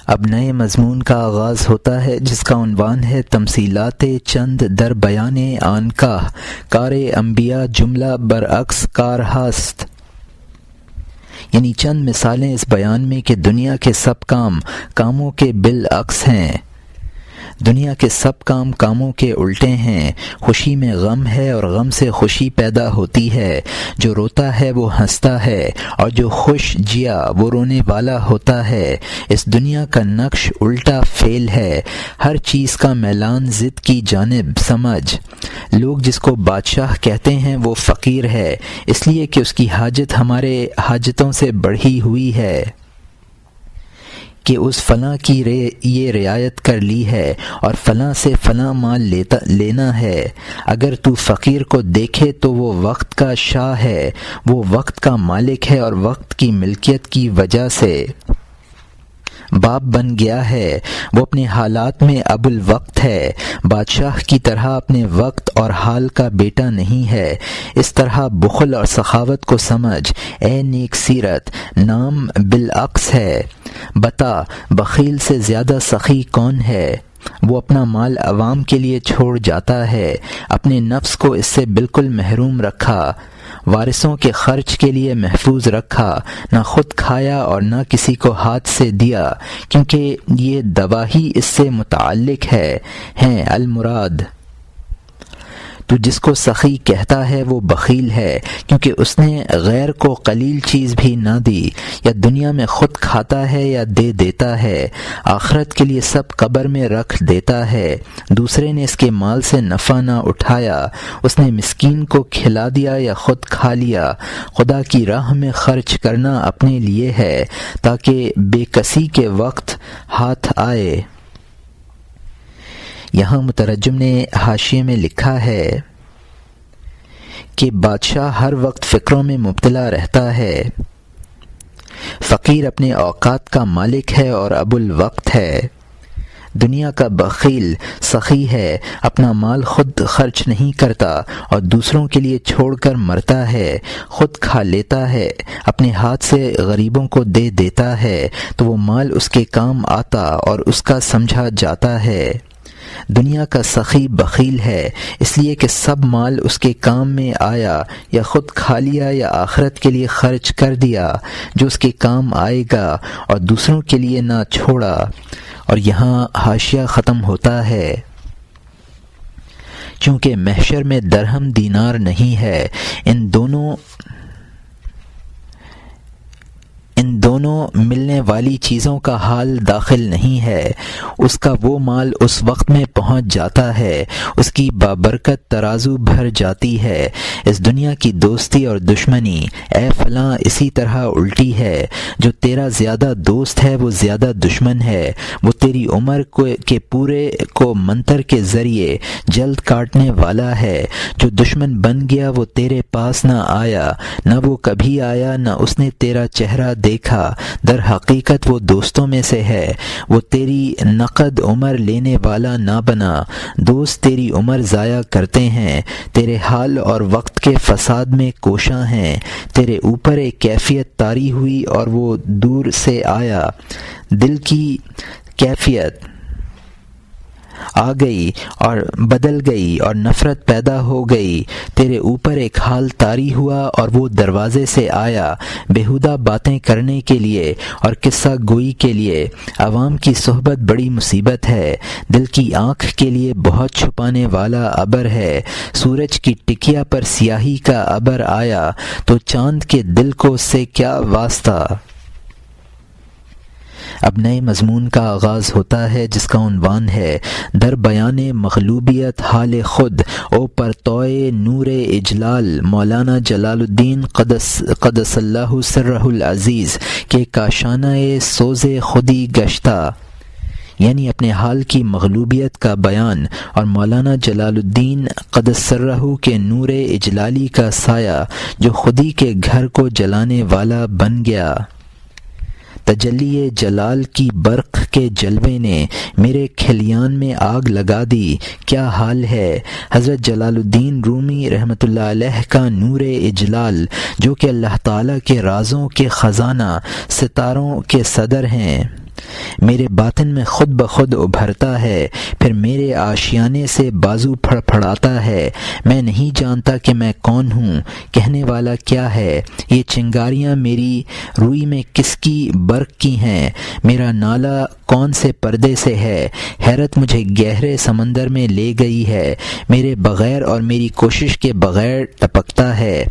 اب نئے مضمون کا آغاز ہوتا ہے جس کا عنوان ہے تمثیلات چند در بیان آن کا کار انبیاء جملہ برعکس کار ہست، یعنی چند مثالیں اس بیان میں کہ دنیا کے سب کاموں کے بالعکس ہیں، دنیا کے سب کاموں کے الٹے ہیں۔ خوشی میں غم ہے اور غم سے خوشی پیدا ہوتی ہے، جو روتا ہے وہ ہنستا ہے اور جو خوش جیا وہ رونے والا ہوتا ہے۔ اس دنیا کا نقش الٹا فعل ہے، ہر چیز کا میلان ضد کی جانب سمجھ۔ لوگ جس کو بادشاہ کہتے ہیں وہ فقیر ہے، اس لیے کہ اس کی حاجت ہمارے حاجتوں سے بڑھی ہوئی ہے کہ اس فلاں کی یہ رعایت کر لی ہے اور فلاں سے فلاں مال لینا ہے۔ اگر تو فقیر کو دیکھے تو وہ وقت کا شاہ ہے، وہ وقت کا مالک ہے اور وقت کی ملکیت کی وجہ سے باپ بن گیا ہے، وہ اپنے حالات میں ابو الوقت ہے، بادشاہ کی طرح اپنے وقت اور حال کا بیٹا نہیں ہے۔ اس طرح بخل اور سخاوت کو سمجھ، اے نیک سیرت، نام بالعکس ہے۔ بتا، بخیل سے زیادہ سخی کون ہے؟ وہ اپنا مال عوام کے لیے چھوڑ جاتا ہے، اپنے نفس کو اس سے بالکل محروم رکھا، وارثوں کے خرچ کے لیے محفوظ رکھا، نہ خود کھایا اور نہ کسی کو ہاتھ سے دیا، کیونکہ یہ دواہی اس سے متعلق ہیں المراد۔ تو جس کو سخی کہتا ہے وہ بخیل ہے، کیونکہ اس نے غیر کو قلیل چیز بھی نہ دی، یا دنیا میں خود کھاتا ہے یا دے دیتا ہے، آخرت کے لیے سب قبر میں رکھ دیتا ہے۔ دوسرے نے اس کے مال سے نفع نہ اٹھایا، اس نے مسکین کو کھلا دیا یا خود کھا لیا۔ خدا کی راہ میں خرچ کرنا اپنے لیے ہے تاکہ بے کسی کے وقت ہاتھ آئے۔ یہاں مترجم نے حاشیے میں لکھا ہے کہ بادشاہ ہر وقت فکروں میں مبتلا رہتا ہے، فقیر اپنے اوقات کا مالک ہے اور ابو الوقت ہے۔ دنیا کا بخیل سخی ہے، اپنا مال خود خرچ نہیں کرتا اور دوسروں کے لیے چھوڑ کر مرتا ہے، خود کھا لیتا ہے، اپنے ہاتھ سے غریبوں کو دے دیتا ہے تو وہ مال اس کے کام آتا اور اس کا سمجھا جاتا ہے۔ دنیا کا سخی بخیل ہے اس لیے کہ سب مال اس کے کام میں آیا، یا خود کھا لیا یا آخرت کے لیے خرچ کر دیا جو اس کے کام آئے گا اور دوسروں کے لیے نہ چھوڑا۔ اور یہاں حاشیہ ختم ہوتا ہے، چونکہ محشر میں درہم دینار نہیں ہے، ان دونوں ملنے والی چیزوں کا حال داخل نہیں ہے۔ اس کا وہ مال اس وقت میں پہنچ جاتا ہے، اس کی بابرکت ترازو بھر جاتی ہے۔ اس دنیا کی دوستی اور دشمنی اے فلاں اسی طرح الٹی ہے، جو تیرا زیادہ دوست ہے وہ زیادہ دشمن ہے، وہ تیری عمر کے پورے کو منتر کے ذریعے جلد کاٹنے والا ہے۔ جو دشمن بن گیا وہ تیرے پاس نہ آیا، نہ وہ کبھی آیا نہ اس نے تیرا چہرہ دیکھا، در حقیقت وہ دوستوں میں سے ہے، وہ تیری نقد عمر لینے والا نہ بنا۔ دوست تیری عمر ضائع کرتے ہیں، تیرے حال اور وقت کے فساد میں کوشاں ہیں، تیرے اوپر ایک کیفیت طاری ہوئی اور وہ دور سے آیا، دل کی کیفیت آ گئی اور بدل گئی اور نفرت پیدا ہو گئی، تیرے اوپر ایک حال طاری ہوا اور وہ دروازے سے آیا، بیہودہ باتیں کرنے کے لیے اور قصہ گوئی کے لیے۔ عوام کی صحبت بڑی مصیبت ہے، دل کی آنکھ کے لیے بہت چھپانے والا ابر ہے۔ سورج کی ٹکیا پر سیاہی کا ابر آیا تو چاند کے دل کو اس سے کیا واسطہ۔ اب نئے مضمون کا آغاز ہوتا ہے جس کا عنوان ہے در بیان مغلوبیت حال خود او پرتوئے نور اجلال مولانا جلال الدین قدس اللہ سرہ العزیز کے کاشانہ سوز خودی گشتہ، یعنی اپنے حال کی مغلوبیت کا بیان اور مولانا جلال الدین قدس سرہ کے نور اجلالی کا سایہ جو خودی کے گھر کو جلانے والا بن گیا۔ تجلی جلال کی برق کے جلوے نے میرے کھلیان میں آگ لگا دی، کیا حال ہے۔ حضرت جلال الدین رومی رحمۃ اللہ علیہ کا نور اجلال جو کہ اللہ تعالیٰ کے رازوں کے خزانہ ستاروں کے صدر ہیں، میرے باطن میں خود بخود ابھرتا ہے، پھر میرے آشیانے سے بازو پھڑ پھڑاتا ہے۔ میں نہیں جانتا کہ میں کون ہوں، کہنے والا کیا ہے، یہ چنگاریاں میری روئی میں کس کی برق کی ہیں، میرا نالا کون سے پردے سے ہے۔ حیرت مجھے گہرے سمندر میں لے گئی ہے، میرے بغیر اور میری کوشش کے بغیر ٹپکتا ہے۔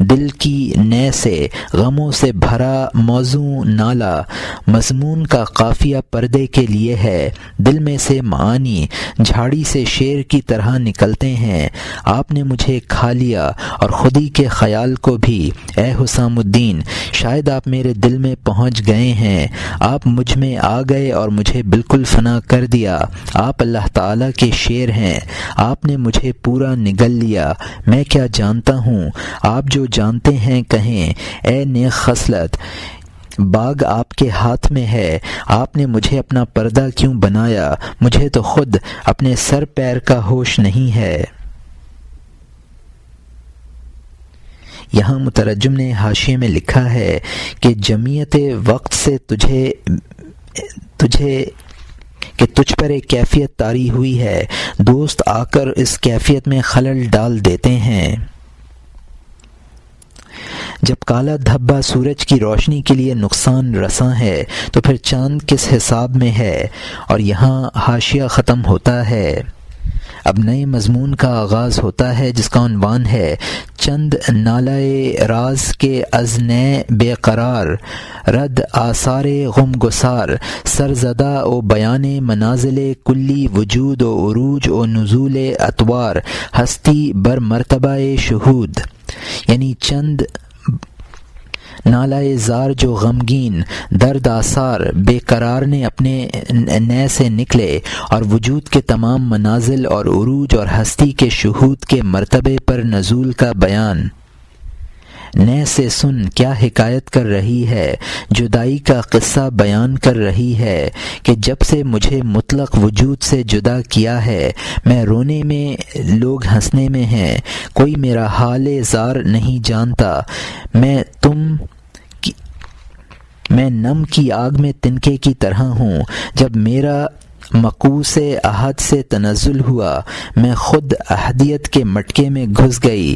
دل کی نے سے غموں سے بھرا موزوں نالا، مضمون کا قافیہ پردے کے لیے ہے۔ دل میں سے معانی جھاڑی سے شیر کی طرح نکلتے ہیں۔ آپ نے مجھے کھا لیا اور خودی کے خیال کو بھی۔ اے حسام الدین، شاید آپ میرے دل میں پہنچ گئے ہیں، آپ مجھ میں آ گئے اور مجھے بالکل فنا کر دیا۔ آپ اللہ تعالیٰ کے شیر ہیں، آپ نے مجھے پورا نگل لیا۔ میں کیا جانتا ہوں، آپ جو جانتے ہیں کہیں۔ اے نیک خصلت، باغ آپ کے ہاتھ میں ہے، آپ نے مجھے اپنا پردہ کیوں بنایا؟ مجھے تو خود اپنے سر پیر کا ہوش نہیں ہے۔ یہاں مترجم نے حاشیے میں لکھا ہے کہ جمعیت وقت سے تجھ پر ایک کیفیت طاری ہوئی ہے، دوست آ کر اس کیفیت میں خلل ڈال دیتے ہیں۔ جب کالا دھبا سورج کی روشنی کے لیے نقصان رساں ہے تو پھر چاند کس حساب میں ہے؟ اور یہاں حاشیہ ختم ہوتا ہے۔ اب نئے مضمون کا آغاز ہوتا ہے جس کا عنوان ہے چند نالۂ راز کے از نئے بے قرار، رد آثار غم گسار، سرزدہ و بیان منازل کلی وجود و عروج و نزول اطوار، ہستی بر مرتبہ شہود، یعنی چند نالائے زار جو غمگین، درد آثار، بے قرار نے اپنے نئے سے نکلے اور وجود کے تمام منازل اور عروج اور ہستی کے شہود کے مرتبے پر نزول کا بیان۔ نئے سے سن کیا حکایت کر رہی ہے، جدائی کا قصہ بیان کر رہی ہے کہ جب سے مجھے مطلق وجود سے جدا کیا ہے، میں رونے میں، لوگ ہنسنے میں ہیں، کوئی میرا حال زار نہیں جانتا۔ میں نم کی آگ میں تنکے کی طرح ہوں۔ جب میرا مقوس احد سے تنزل ہوا، میں خود احدیت کے مٹکے میں گھس گئی۔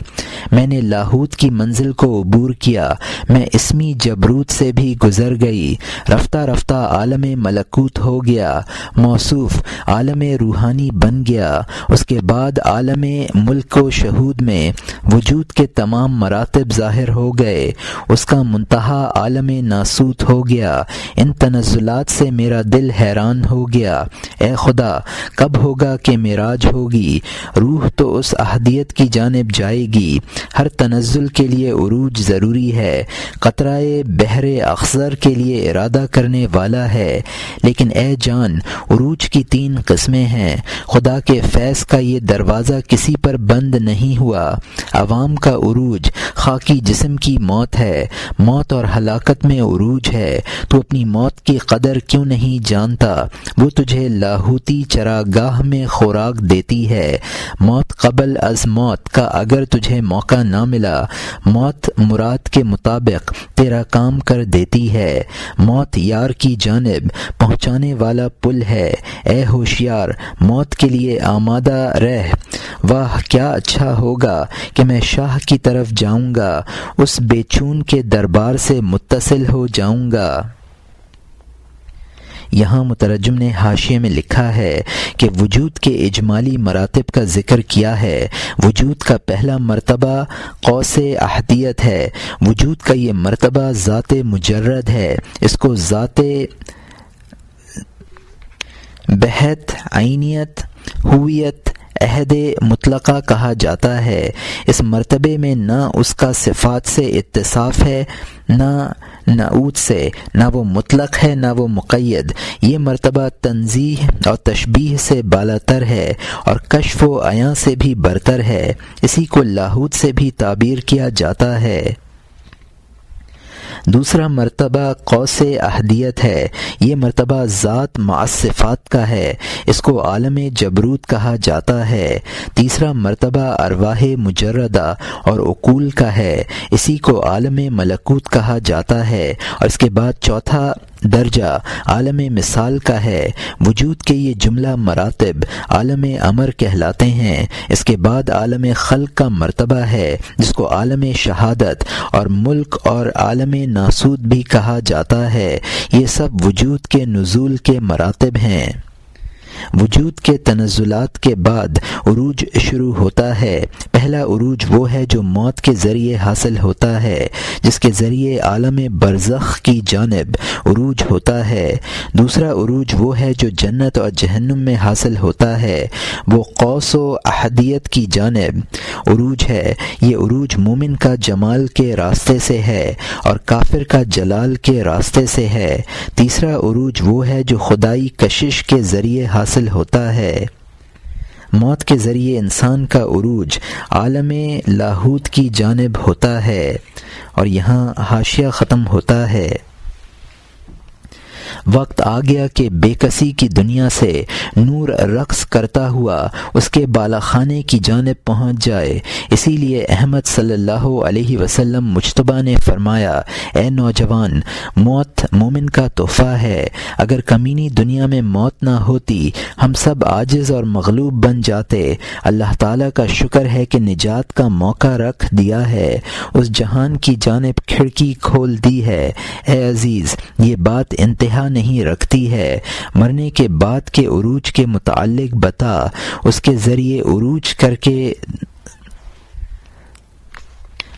میں نے لاہوت کی منزل کو عبور کیا، میں اسمی جبروت سے بھی گزر گئی۔ رفتہ رفتہ عالم ملکوت ہو گیا، موصوف عالم روحانی بن گیا۔ اس کے بعد عالم ملک و شہود میں وجود کے تمام مراتب ظاہر ہو گئے، اس کا منتہا عالم ناسوت ہو گیا۔ ان تنزلات سے میرا دل حیران ہو گیا۔ اے خدا، کب ہوگا کہ معراج ہوگی؟ روح تو اس احدیت کی جانب جائے گی۔ ہر تنزل کے لیے عروج ضروری ہے۔ قطرہ بحر اخضر کے لیے ارادہ کرنے والا ہے، لیکن اے جان، عروج کی 3 قسمیں ہیں۔ خدا کے فیض کا یہ دروازہ کسی پر بند نہیں ہوا۔ عوام کا عروج خاکی جسم کی موت ہے، موت اور ہلاکت میں عروج ہے۔ تو اپنی موت کی قدر کیوں نہیں جانتا؟ وہ تجھے لاہوتی چراگاہ میں خوراک دیتی ہے۔ موت قبل از موت کا اگر تجھے موقع نہ ملا، موت مراد کے مطابق تیرا کام کر دیتی ہے۔ موت یار کی جانب پہنچانے والا پل ہے۔ اے ہوشیار، موت کے لیے آمادہ رہ۔ واہ کیا اچھا ہوگا کہ میں شاہ کی طرف جاؤں گا، اس بے چون کے دربار سے متصل ہو جاؤں گا۔ یہاں مترجم نے حاشیے میں لکھا ہے کہ وجود کے اجمالی مراتب کا ذکر کیا ہے۔ وجود کا پہلا مرتبہ قوس احدیت ہے۔ وجود کا یہ مرتبہ ذات مجرد ہے، اس کو ذات بہت، عینیت، ہویت، عہد مطلقہ کہا جاتا ہے۔ اس مرتبے میں نہ اس کا صفات سے اتصاف ہے، نہ نعوت سے، نہ وہ مطلق ہے نہ وہ مقید۔ یہ مرتبہ تنزیہ اور تشبیہ سے بالاتر ہے اور کشف و عیاں سے بھی برتر ہے۔ اسی کو لاہوت سے بھی تعبیر کیا جاتا ہے۔ دوسرا مرتبہ قوس احدیت ہے۔ یہ مرتبہ ذات مع صفات کا ہے، اس کو عالم جبروت کہا جاتا ہے۔ تیسرا مرتبہ ارواح مجردہ اور عقول کا ہے، اسی کو عالم ملکوت کہا جاتا ہے۔ اور اس کے بعد چوتھا درجہ عالم مثال کا ہے۔ وجود کے یہ جملہ مراتب عالم امر کہلاتے ہیں۔ اس کے بعد عالم خلق کا مرتبہ ہے جس کو عالم شہادت اور ملک اور عالم ناسوت بھی کہا جاتا ہے۔ یہ سب وجود کے نزول کے مراتب ہیں۔ وجود کے تنزلات کے بعد عروج شروع ہوتا ہے۔ پہلا عروج وہ ہے جو موت کے ذریعے حاصل ہوتا ہے، جس کے ذریعے عالم برزخ کی جانب عروج ہوتا ہے۔ دوسرا عروج وہ ہے جو جنت اور جہنم میں حاصل ہوتا ہے، وہ قوس و احدیت کی جانب عروج ہے۔ یہ عروج مومن کا جمال کے راستے سے ہے اور کافر کا جلال کے راستے سے ہے۔ تیسرا عروج وہ ہے جو خدائی کشش کے ذریعے حاصل ہوتا ہے۔ موت کے ذریعے انسان کا عروج عالم لاہوت کی جانب ہوتا ہے۔ اور یہاں حاشیہ ختم ہوتا ہے۔ وقت آ گیا کہ بے کسی کی دنیا سے نور رقص کرتا ہوا اس کے بالا خانے کی جانب پہنچ جائے۔ اسی لیے احمد صلی اللہ علیہ وسلم مجتبیٰ نے فرمایا، اے نوجوان، موت مومن کا تحفہ ہے۔ اگر کمینی دنیا میں موت نہ ہوتی ہم سب عاجز اور مغلوب بن جاتے۔ اللہ تعالیٰ کا شکر ہے کہ نجات کا موقع رکھ دیا ہے، اس جہان کی جانب کھڑکی کھول دی ہے۔ اے عزیز، یہ بات انتہا نہیں رکھتی ہے۔ مرنے کے بعد کے عروج کے متعلق بتا۔ اس کے ذریعے عروج کر کے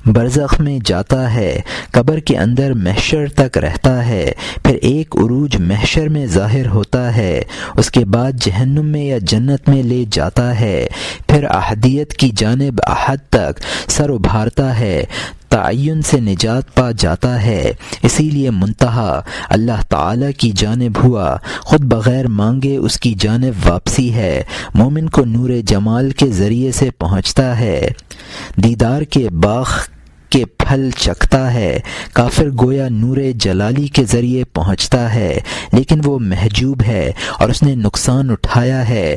برزخ میں جاتا ہے، قبر کے اندر محشر تک رہتا ہے، پھر ایک عروج محشر میں ظاہر ہوتا ہے، اس کے بعد جہنم میں یا جنت میں لے جاتا ہے، پھر احدیت کی جانب احد تک سر ابھارتا ہے، تعین سے نجات پا جاتا ہے۔ اسی لیے منتہا اللہ تعالی کی جانب ہوا، خود بغیر مانگے اس کی جانب واپسی ہے۔ مومن کو نور جمال کے ذریعے سے پہنچتا ہے، دیدار کے باغ کے پھل چکھتا ہے۔ کافر گویا نور جلالی کے ذریعے پہنچتا ہے، لیکن وہ محجوب ہے اور اس نے نقصان اٹھایا ہے۔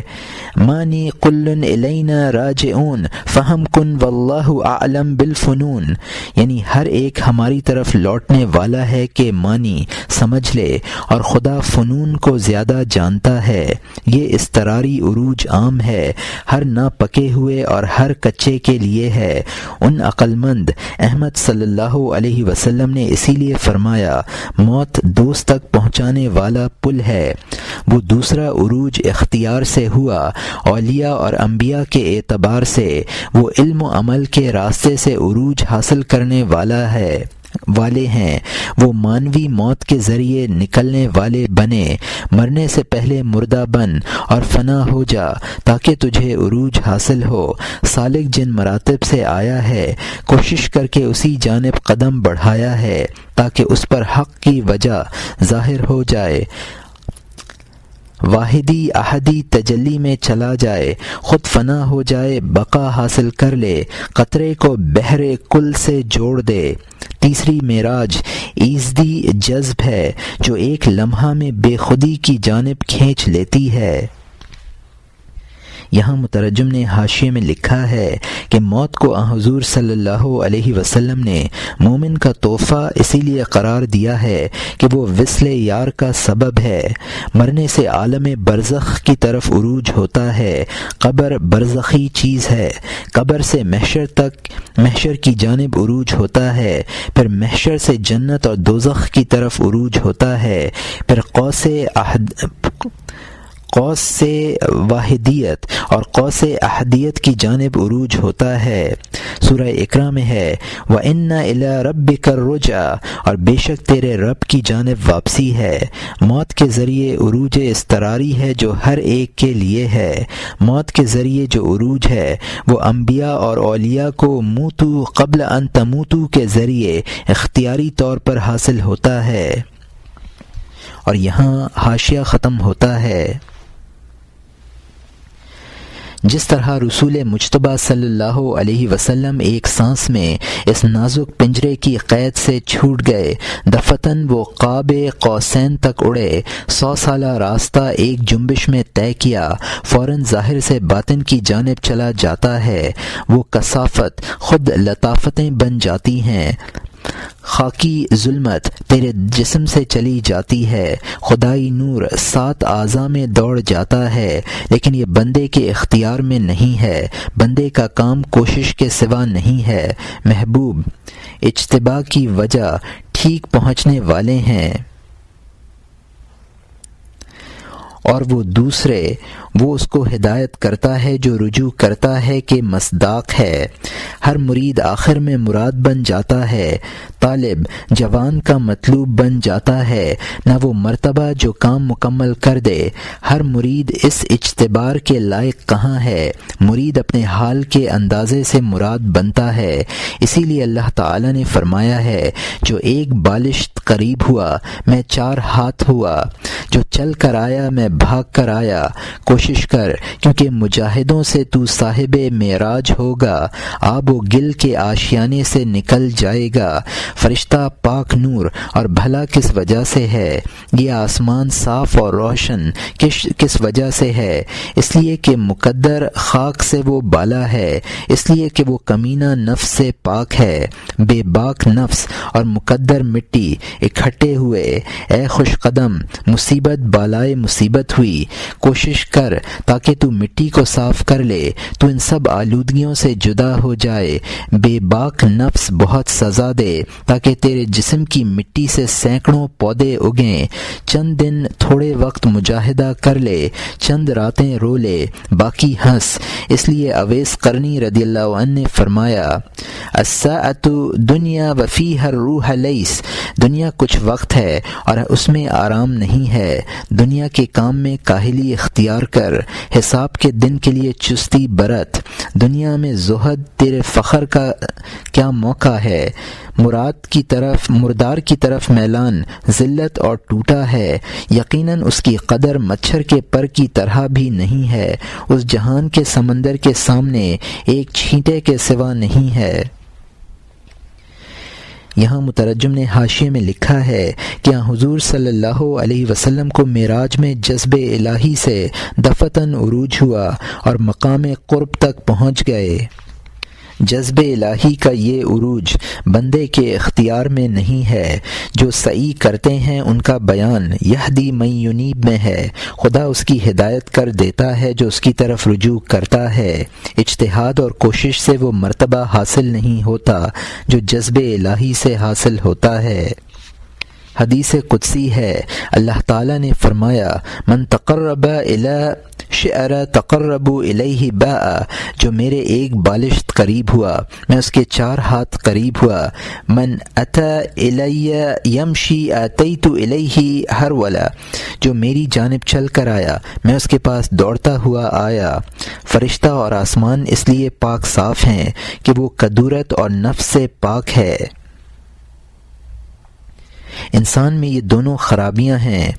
مانی قلن الینا راجعون فہم کن واللہ اعلم بالفنون، یعنی ہر ایک ہماری طرف لوٹنے والا ہے کہ مانی سمجھ لے، اور خدا فنون کو زیادہ جانتا ہے۔ یہ اضطراری عروج عام ہے، ہر نہ پکے ہوئے اور ہر کچے کے لیے ہے۔ ان عقل مند احمد صلی اللہ علیہ وسلم نے اسی لیے فرمایا، موت دوست تک پہنچانے والا پل ہے۔ وہ دوسرا عروج اختیار سے ہوا، اولیاء اور انبیاء کے اعتبار سے وہ علم و عمل کے راستے سے عروج حاصل کرنے والے ہیں۔ وہ مانوی موت کے ذریعے نکلنے والے بنے، مرنے سے پہلے مردہ بن اور فنا ہو جا تاکہ تجھے عروج حاصل ہو۔ سالک جن مراتب سے آیا ہے کوشش کر کے اسی جانب قدم بڑھایا ہے تاکہ اس پر حق کی وجہ ظاہر ہو جائے، واحدی احدی تجلی میں چلا جائے، خود فنا ہو جائے، بقا حاصل کر لے، قطرے کو بحر کل سے جوڑ دے۔ تیسری معراج ایزدی جذب ہے جو ایک لمحہ میں بے خودی کی جانب کھینچ لیتی ہے۔ یہاں مترجم نے حاشیے میں لکھا ہے کہ موت کو حضور صلی اللہ علیہ وسلم نے مومن کا تحفہ اسی لیے قرار دیا ہے کہ وہ وصل یار کا سبب ہے۔ مرنے سے عالم برزخ کی طرف عروج ہوتا ہے۔ قبر برزخی چیز ہے۔ قبر سے محشر کی جانب عروج ہوتا ہے، پھر محشر سے جنت اور دوزخ کی طرف عروج ہوتا ہے، پھر قوس سے واحدیت اور قوس احدیت کی جانب عروج ہوتا ہے۔ سورہ اقرا میں ہے وَإِنَّ إِلَىٰ رَبِّكَ الرُّجْعَىٰ، اور بے شک تیرے رب کی جانب واپسی ہے۔ موت کے ذریعے عروج اضطراری ہے جو ہر ایک کے لیے ہے۔ موت کے ذریعے جو عروج ہے وہ انبیاء اور اولیاء کو موتو قبل ان تموتو کے ذریعے اختیاری طور پر حاصل ہوتا ہے۔ اور یہاں حاشیہ ختم ہوتا ہے۔ جس طرح رسول مجتبیٰ صلی اللہ علیہ وسلم ایک سانس میں اس نازک پنجرے کی قید سے چھوٹ گئے، دفتن وہ قاب قوسین تک اڑے، 100 سالہ راستہ ایک جنبش میں طے کیا، فوراً ظاہر سے باطن کی جانب چلا جاتا ہے۔ وہ کثافت خود لطافتیں بن جاتی ہیں۔ خاکی ظلمت تیرے جسم سے چلی جاتی ہے، خدائی نور 7 اعضاء میں دوڑ جاتا ہے، لیکن یہ بندے کے اختیار میں نہیں ہے، بندے کا کام کوشش کے سوا نہیں ہے۔ محبوب اجتباء کی وجہ ٹھیک پہنچنے والے ہیں، اور وہ دوسرے، وہ اس کو ہدایت کرتا ہے جو رجوع کرتا ہے کہ مصداق ہے۔ ہر مرید آخر میں مراد بن جاتا ہے، طالب جوان کا مطلوب بن جاتا ہے، نہ وہ مرتبہ جو کام مکمل کر دے۔ ہر مرید اس اجتبار کے لائق کہاں ہے؟ مرید اپنے حال کے اندازے سے مراد بنتا ہے۔ اسی لیے اللہ تعالی نے فرمایا ہے، جو ایک بالشت قریب ہوا میں 4 ہاتھ ہوا، جو چل کر آیا میں بھاگ کر آیا۔ کوشش کر، کیونکہ مجاہدوں سے تو صاحب معراج ہوگا، آب و گل کے آشیانے سے نکل جائے گا۔ فرشتہ پاک نور اور بھلا کس وجہ سے ہے؟ یہ آسمان صاف اور روشن کس وجہ سے ہے؟ اس لیے کہ مقدر خاک سے وہ بالا ہے، اس لیے کہ وہ کمینہ نفس سے پاک ہے۔ بے باک نفس اور مقدر مٹی اکٹھے ہوئے، اے خوش قدم مصیبت بالائے مصیبت ہوئی۔ کوشش کر تاکہ تو مٹی کو صاف کر لے، تو ان سب آلودگیوں سے جدا ہو جائے۔ بے باک نفس بہت سزا دے تاکہ تیرے جسم کی مٹی سے سینکڑوں پودے اگیں۔ چند دن تھوڑے وقت مجاہدہ کر لے، چند راتیں رو لے، باقی ہنس۔ اس لیے اویس قرنی رضی اللہ عنہ نے فرمایا، الساعۃ دنیا وفیہا الروح لیس، دنیا کچھ وقت ہے اور اس میں آرام نہیں ہے۔ دنیا کے کام میں کاہلی اختیار کر، حساب کے دن کے لیے چستی برت۔ دنیا میں زہد تیرے فخر کا کیا موقع ہے؟ مردار کی طرف میلان ذلت اور ٹوٹا ہے، یقیناً اس کی قدر مچھر کے پر کی طرح بھی نہیں ہے، اس جہان کے سمندر کے سامنے ایک چھینٹے کے سوا نہیں ہے۔ یہاں مترجم نے حاشیے میں لکھا ہے کہ حضور صلی اللہ علیہ وسلم کو معراج میں جذب الہی سے دفعتاً عروج ہوا اور مقام قرب تک پہنچ گئے۔ جذب الہی کا یہ عروج بندے کے اختیار میں نہیں ہے، جو سعی کرتے ہیں ان کا بیان یہدی من ینیب میں ہے، خدا اس کی ہدایت کر دیتا ہے جو اس کی طرف رجوع کرتا ہے۔ اجتہاد اور کوشش سے وہ مرتبہ حاصل نہیں ہوتا جو جذب الہی سے حاصل ہوتا ہے۔ حدیث قدسی ہے، اللہ تعالیٰ نے فرمایا، من تقرب الی شعر تقرب الیہ باء، جو میرے ایک بالشت قریب ہوا میں اس کے 4 ہاتھ قریب ہوا۔ من اتی الی یمشی اتیت الیہ ہرولا، جو میری جانب چل کر آیا میں اس کے پاس دوڑتا ہوا آیا۔ فرشتہ اور آسمان اس لیے پاک صاف ہیں کہ وہ کدورت اور نفس سے پاک ہے۔ انسان میں یہ دونوں خرابیاں ہیں،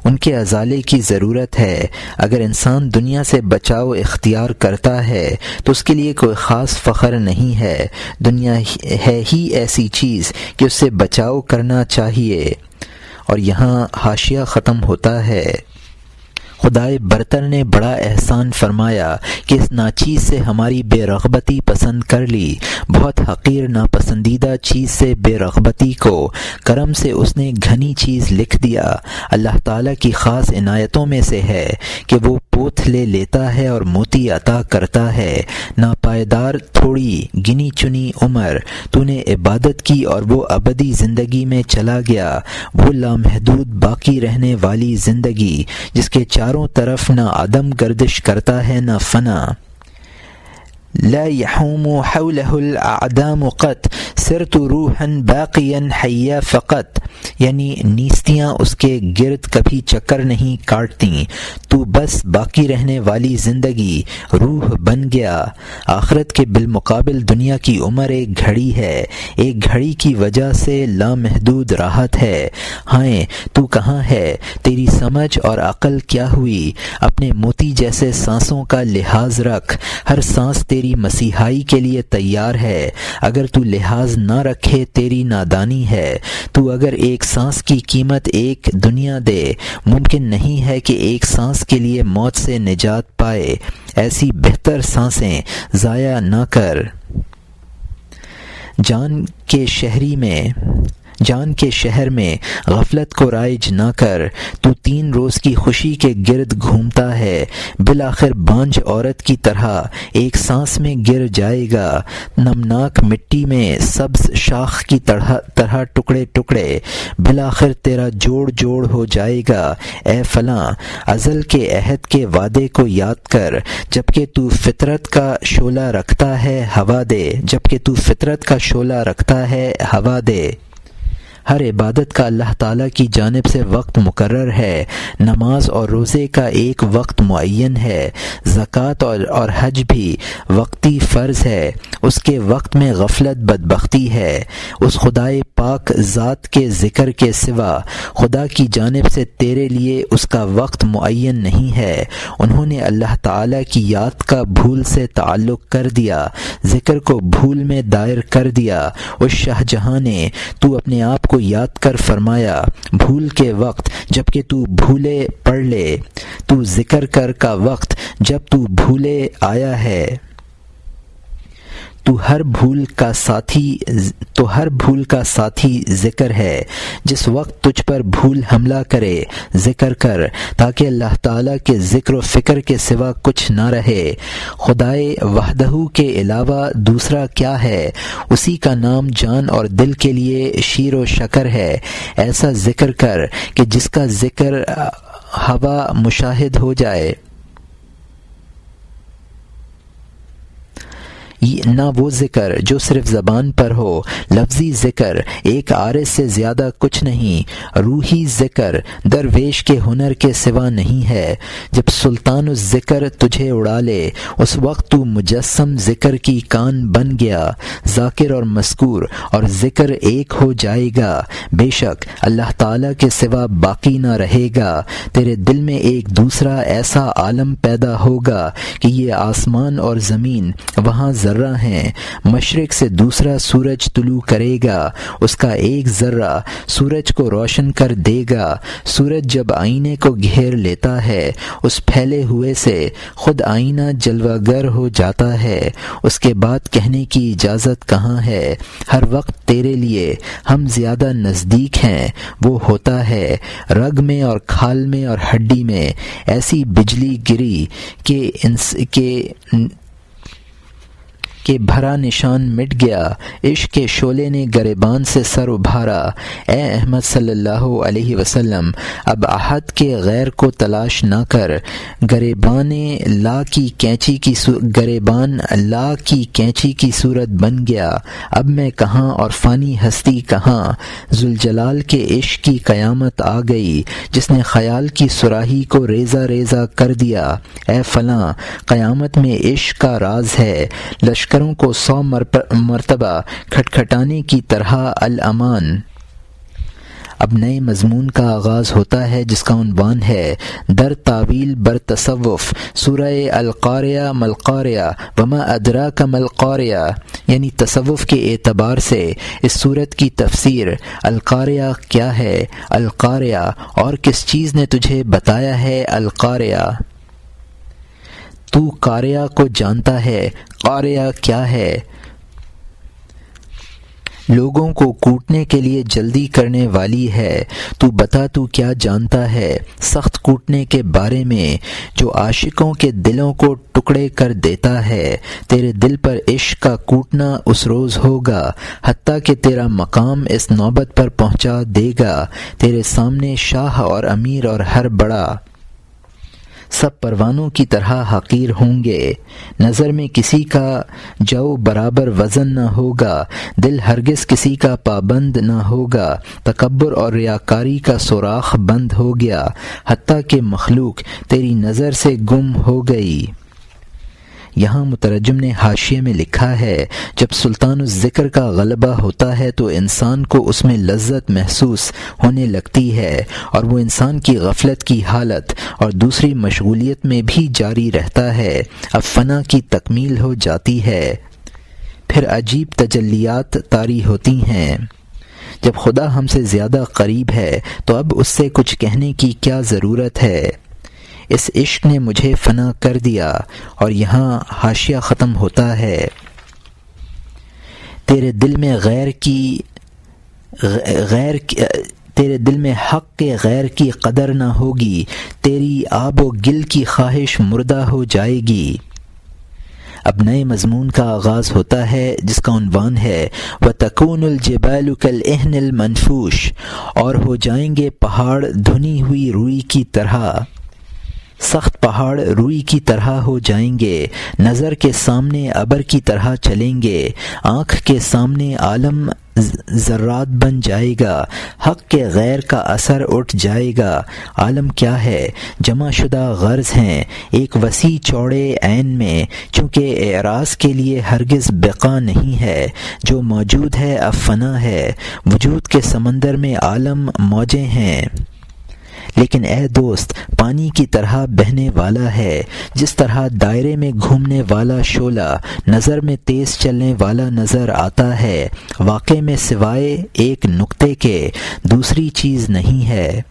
ان کے ازالے کی ضرورت ہے۔ اگر انسان دنیا سے بچاؤ اختیار کرتا ہے تو اس کے لیے کوئی خاص فخر نہیں ہے، دنیا ہے ہی ایسی چیز کہ اس سے بچاؤ کرنا چاہیے۔ اور یہاں حاشیہ ختم ہوتا ہے۔ خدائے برتر نے بڑا احسان فرمایا کہ اس ناچیز سے ہماری بے رغبتی پسند کر لی، بہت حقیر ناپسندیدہ چیز سے بے رغبتی کو کرم سے اس نے گھنی چیز لکھ دیا۔ اللہ تعالیٰ کی خاص عنایتوں میں سے ہے کہ وہ پوتھ لے لیتا ہے اور موتی عطا کرتا ہے۔ ناپائیدار تھوڑی گنی چنی عمر تو نے عبادت کی اور وہ ابدی زندگی میں چلا گیا، وہ لامحدود باقی رہنے والی زندگی جس کے چاروں طرف نہ عدم گردش کرتا ہے نہ فنا۔ لا يحوم حوله الاعدام قط صرت روحا باقیا حیا فقط، یعنی نیستیاں اس کے گرد کبھی چکر نہیں کاٹتی، تو بس باقی رہنے والی زندگی روح بن گیا۔ آخرت کے بالمقابل دنیا کی عمر ایک گھڑی ہے، ایک گھڑی کی وجہ سے لامحدود راحت ہے۔ ہائے تو کہاں ہے؟ تیری سمجھ اور عقل کیا ہوئی؟ اپنے موتی جیسے سانسوں کا لحاظ رکھ، ہر سانس تیری مسیحائی کے لیے تیار ہے، اگر تو لحاظ نہ رکھے تیری نادانی ہے۔ تو اگر ایک سانس کی قیمت ایک دنیا دے، ممکن نہیں ہے کہ ایک سانس کے لیے موت سے نجات پائے، ایسی بہتر سانسیں ضائع نہ کر۔ جان کے شہر میں غفلت کو رائج نہ کر، تو 3 روز کی خوشی کے گرد گھومتا ہے، بالآخر بانجھ عورت کی طرح ایک سانس میں گر جائے گا، نمناک مٹی میں سبز شاخ کی طرح ٹکڑے ٹکڑے، بالآخر تیرا جوڑ ہو جائے گا۔ اے فلاں، ازل کے عہد کے وعدے کو یاد کر، جبکہ تو فطرت کا شعلہ رکھتا ہے ہوا دے۔ ہر عبادت کا اللہ تعالیٰ کی جانب سے وقت مقرر ہے، نماز اور روزے کا ایک وقت معین ہے، زکوٰۃ اور حج بھی وقتی فرض ہے، اس کے وقت میں غفلت بدبختی ہے۔ اس خدائے پاک ذات کے ذکر کے سوا خدا کی جانب سے تیرے لیے اس کا وقت معین نہیں ہے۔ انہوں نے اللہ تعالیٰ کی یاد کا بھول سے تعلق کر دیا، ذکر کو بھول میں دائر کر دیا۔ اس شاہ جہاں نے تو اپنے آپ کو یاد کر فرمایا، بھول کے وقت جب کہ تو بھولے پڑھ لے، تو ذکر کر کا وقت جب تو بھولے آیا ہے۔ تو ہر بھول کا ساتھی ذکر ہے، جس وقت تجھ پر بھول حملہ کرے ذکر کر، تاکہ اللہ تعالیٰ کے ذکر و فکر کے سوا کچھ نہ رہے۔ خدائے وحدہ کے علاوہ دوسرا کیا ہے؟ اسی کا نام جان اور دل کے لیے شیر و شکر ہے۔ ایسا ذکر کر کہ جس کا ذکر ہوا مشاہد ہو جائے، نہ وہ ذکر جو صرف زبان پر ہو۔ لفظی ذکر ایک عارض سے زیادہ کچھ نہیں، روحی ذکر درویش کے ہنر کے سوا نہیں ہے۔ جب سلطان الذکر تجھے اڑا لے، اس وقت تو مجسم ذکر کی کان بن گیا۔ ذاکر اور مذکور اور ذکر ایک ہو جائے گا، بے شک اللہ تعالیٰ کے سوا باقی نہ رہے گا۔ تیرے دل میں ایک دوسرا ایسا عالم پیدا ہوگا کہ یہ آسمان اور زمین وہاں ذرہ ہیں۔ مشرق سے دوسرا سورج طلوع کرے گا، اس کا ایک ذرہ سورج کو روشن کر دے گا۔ سورج جب آئینے کو گھیر لیتا ہے، اس پھیلے ہوئے سے خود آئینہ جلوہ گر ہو جاتا ہے۔ اس کے بعد کہنے کی اجازت کہاں ہے؟ ہر وقت تیرے لیے ہم زیادہ نزدیک ہیں، وہ ہوتا ہے رگ میں اور کھال میں اور ہڈی میں۔ ایسی بجلی گری کہ بھرا نشان مٹ گیا، عشق کے شعلے نے گریبان سے سر ابھارا۔ اے احمد صلی اللہ علیہ وسلم، اب احد کے غیر کو تلاش نہ کر۔ گریبان لا کی کینچی کی صورت بن گیا۔ اب میں کہاں اور فانی ہستی کہاں؟ ذوالجلال کے عشق کی قیامت آ گئی، جس نے خیال کی صراحی کو ریزہ ریزہ کر دیا۔ اے فلاں، قیامت میں عشق کا راز ہے، لشکروں کو 100 مرتبہ کھٹکھٹانے کی طرح الامان۔ اب نئے مضمون کا آغاز ہوتا ہے، جس کا عنوان ہے در تعویل بر تصوف۔ سورہ القاریہ ملقاریہ وما ادراک ملقاریہ، یعنی تصوف کے اعتبار سے اس صورت کی تفسیر۔ القاریہ کیا ہے؟ القاریہ، اور کس چیز نے تجھے بتایا ہے القاریہ؟ تو قاریہ کو جانتا ہے، قاریہ کیا ہے؟ لوگوں کو کوٹنے کے لیے جلدی کرنے والی ہے۔ تو بتا، تو کیا جانتا ہے سخت کوٹنے کے بارے میں، جو عاشقوں کے دلوں کو ٹکڑے کر دیتا ہے؟ تیرے دل پر عشق کا کوٹنا اس روز ہوگا، حتیٰ کہ تیرا مقام اس نوبت پر پہنچا دے گا۔ تیرے سامنے شاہ اور امیر اور ہر بڑا سب پروانوں کی طرح حقیر ہوں گے۔ نظر میں کسی کا جو برابر وزن نہ ہوگا، دل ہرگز کسی کا پابند نہ ہوگا۔ تکبر اور ریاکاری کا سوراخ بند ہو گیا، حتیٰ کہ مخلوق تیری نظر سے گم ہو گئی۔ یہاں مترجم نے حاشیے میں لکھا ہے، جب سلطان الذکر کا غلبہ ہوتا ہے تو انسان کو اس میں لذت محسوس ہونے لگتی ہے، اور وہ انسان کی غفلت کی حالت اور دوسری مشغولیت میں بھی جاری رہتا ہے۔ اب فنا کی تکمیل ہو جاتی ہے، پھر عجیب تجلیات طاری ہوتی ہیں۔ جب خدا ہم سے زیادہ قریب ہے تو اب اس سے کچھ کہنے کی کیا ضرورت ہے؟ اس عشق نے مجھے فنا کر دیا۔ اور یہاں حاشیہ ختم ہوتا ہے۔ تیرے دل میں حق کے غیر کی قدر نہ ہوگی، تیری آب و گل کی خواہش مردہ ہو جائے گی۔ اب نئے مضمون کا آغاز ہوتا ہے جس کا عنوان ہے وَتَكُونُ الْجِبَالُ كَالْعِهْنِ الْمَنْفُوشِ، اور ہو جائیں گے پہاڑ دھنی ہوئی روئی کی طرح، سخت پہاڑ روئی کی طرح ہو جائیں گے، نظر کے سامنے ابر کی طرح چلیں گے، آنکھ کے سامنے عالم ذرات بن جائے گا، حق کے غیر کا اثر اٹھ جائے گا۔ عالم کیا ہے؟ جمع شدہ غرض ہیں ایک وسیع چوڑے عین میں، چونکہ اعراض کے لیے ہرگز بقا نہیں ہے، جو موجود ہے اب فنا ہے۔ وجود کے سمندر میں عالم موجیں ہیں، لیکن اے دوست پانی کی طرح بہنے والا ہے، جس طرح دائرے میں گھومنے والا شعلہ نظر میں تیز چلنے والا نظر آتا ہے، واقع میں سوائے ایک نقطے کے دوسری چیز نہیں ہے۔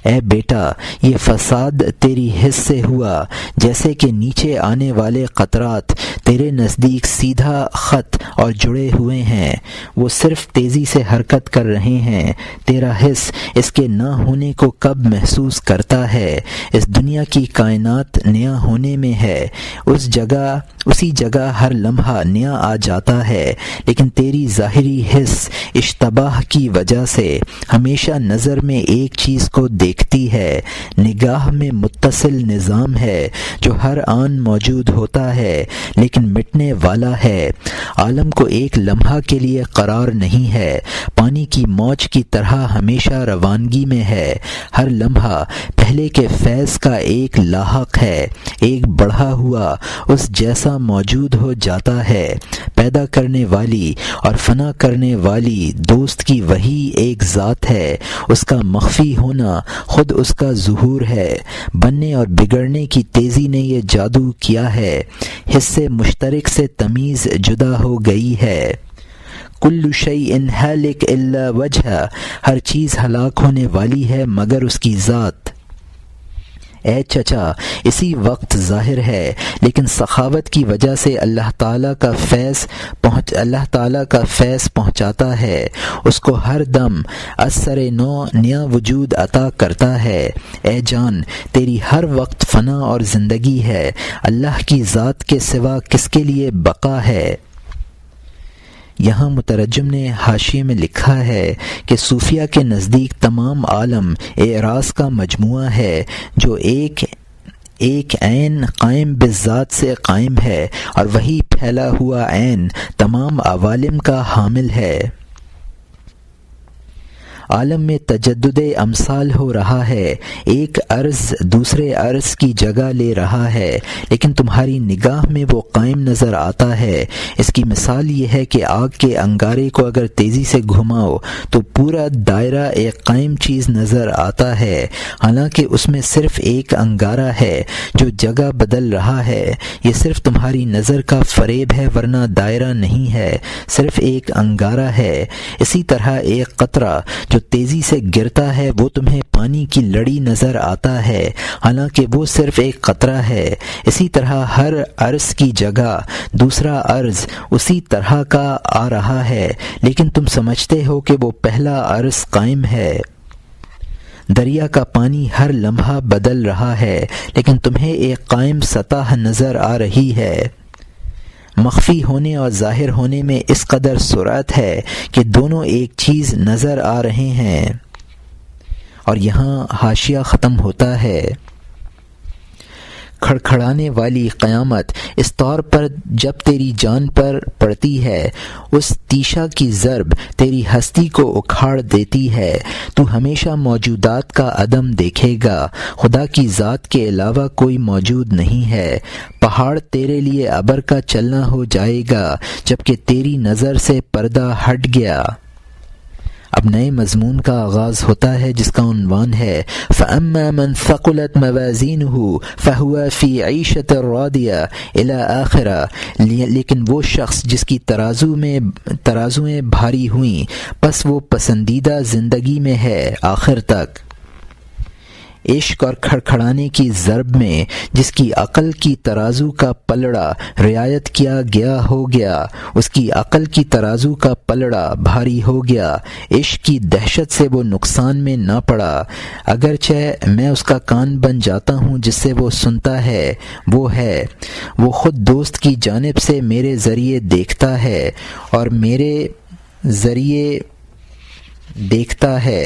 اے بیٹا، یہ فساد تیری حس سے ہوا، جیسے کہ نیچے آنے والے قطرات تیرے نزدیک سیدھا خط اور جڑے ہوئے ہیں، وہ صرف تیزی سے حرکت کر رہے ہیں۔ تیرا حس اس کے نہ ہونے کو کب محسوس کرتا ہے؟ اس دنیا کی کائنات نیا ہونے میں ہے، اسی جگہ ہر لمحہ نیا آ جاتا ہے، لیکن تیری ظاہری حس اشتباہ کی وجہ سے ہمیشہ نظر میں ایک چیز کو دیکھتی ہے۔ نگاہ میں متصل نظام ہے جو ہر آن موجود ہوتا ہے لیکن مٹنے والا ہے۔ عالم کو ایک لمحہ کے لیے قرار نہیں ہے، پانی کی موج کی طرح ہمیشہ روانگی میں ہے۔ ہر لمحہ پہلے کے فیض کا ایک لاحق ہے، ایک بڑھا ہوا اس جیسا موجود ہو جاتا ہے۔ پیدا کرنے والی اور فنا کرنے والی دوست کی وہی ایک ذات ہے، اس کا مخفی ہونا خود اس کا ظہور ہے۔ بننے اور بگڑنے کی تیزی نے یہ جادو کیا ہے، حصے مشترک سے تمیز جدا ہو گئی ہے۔ کل شیء ہالک الا وجہہ، ہر چیز ہلاک ہونے والی ہے مگر اس کی ذات۔ اے چچا، اسی وقت ظاہر ہے، لیکن سخاوت کی وجہ سے اللہ تعالیٰ کا فیض پہنچاتا ہے، اس کو ہر دم از سر نو نیا وجود عطا کرتا ہے۔ اے جان، تیری ہر وقت فنا اور زندگی ہے، اللہ کی ذات کے سوا کس کے لیے بقا ہے؟ یہاں مترجم نے حاشیے میں لکھا ہے کہ صوفیہ کے نزدیک تمام عالم اعراض کا مجموعہ ہے، جو ایک عین قائم بالذات سے قائم ہے، اور وہی پھیلا ہوا عین تمام عوالم کا حامل ہے۔ عالم میں تجدد امثال ہو رہا ہے، ایک عرض دوسرے عرض کی جگہ لے رہا ہے، لیکن تمہاری نگاہ میں وہ قائم نظر آتا ہے۔ اس کی مثال یہ ہے کہ آگ کے انگارے کو اگر تیزی سے گھماؤ تو پورا دائرہ ایک قائم چیز نظر آتا ہے، حالانکہ اس میں صرف ایک انگارہ ہے جو جگہ بدل رہا ہے۔ یہ صرف تمہاری نظر کا فریب ہے، ورنہ دائرہ نہیں ہے، صرف ایک انگارہ ہے۔ اسی طرح ایک قطرہ جو تیزی سے گرتا ہے وہ تمہیں پانی کی لڑی نظر آتا ہے، حالانکہ وہ صرف ایک قطرہ ہے۔ اسی طرح ہر عرض کی جگہ دوسرا عرض اسی طرح کا آ رہا ہے، لیکن تم سمجھتے ہو کہ وہ پہلا عرض قائم ہے۔ دریا کا پانی ہر لمحہ بدل رہا ہے، لیکن تمہیں ایک قائم سطح نظر آ رہی ہے۔ مخفی ہونے اور ظاہر ہونے میں اس قدر سرعت ہے کہ دونوں ایک چیز نظر آ رہے ہیں۔ اور یہاں حاشیہ ختم ہوتا ہے۔ کھڑکھڑانے والی قیامت اس طور پر جب تیری جان پر پڑتی ہے، اس تیشا کی ضرب تیری ہستی کو اکھاڑ دیتی ہے، تو ہمیشہ موجودات کا عدم دیکھے گا، خدا کی ذات کے علاوہ کوئی موجود نہیں ہے۔ پہاڑ تیرے لیے ابر کا چلنا ہو جائے گا جبکہ تیری نظر سے پردہ ہٹ گیا۔ اب نئے مضمون کا آغاز ہوتا ہے جس کا عنوان ہے فَأَمَّا مَنْ ثَقُلَتْ مَوَازِينُهُ فَهُوَ فِي عِيشَةٍ رَاضِيَةٍ إِلَى آخِرَةٍ، لیکن وہ شخص جس کی ترازویں بھاری ہوئیں، پس وہ پسندیدہ زندگی میں ہے آخر تک۔ عشق اور کھڑکھڑانے کی ضرب میں جس کی عقل کی ترازو کا پلڑا رعایت کیا گیا ہو گیا، اس کی عقل کی ترازو کا پلڑا بھاری ہو گیا، عشق کی دہشت سے وہ نقصان میں نہ پڑا، اگرچہ میں اس کا کان بن جاتا ہوں جس سے وہ سنتا ہے، وہ خود دوست کی جانب سے میرے ذریعے دیکھتا ہے اور میرے ذریعے دیکھتا ہے،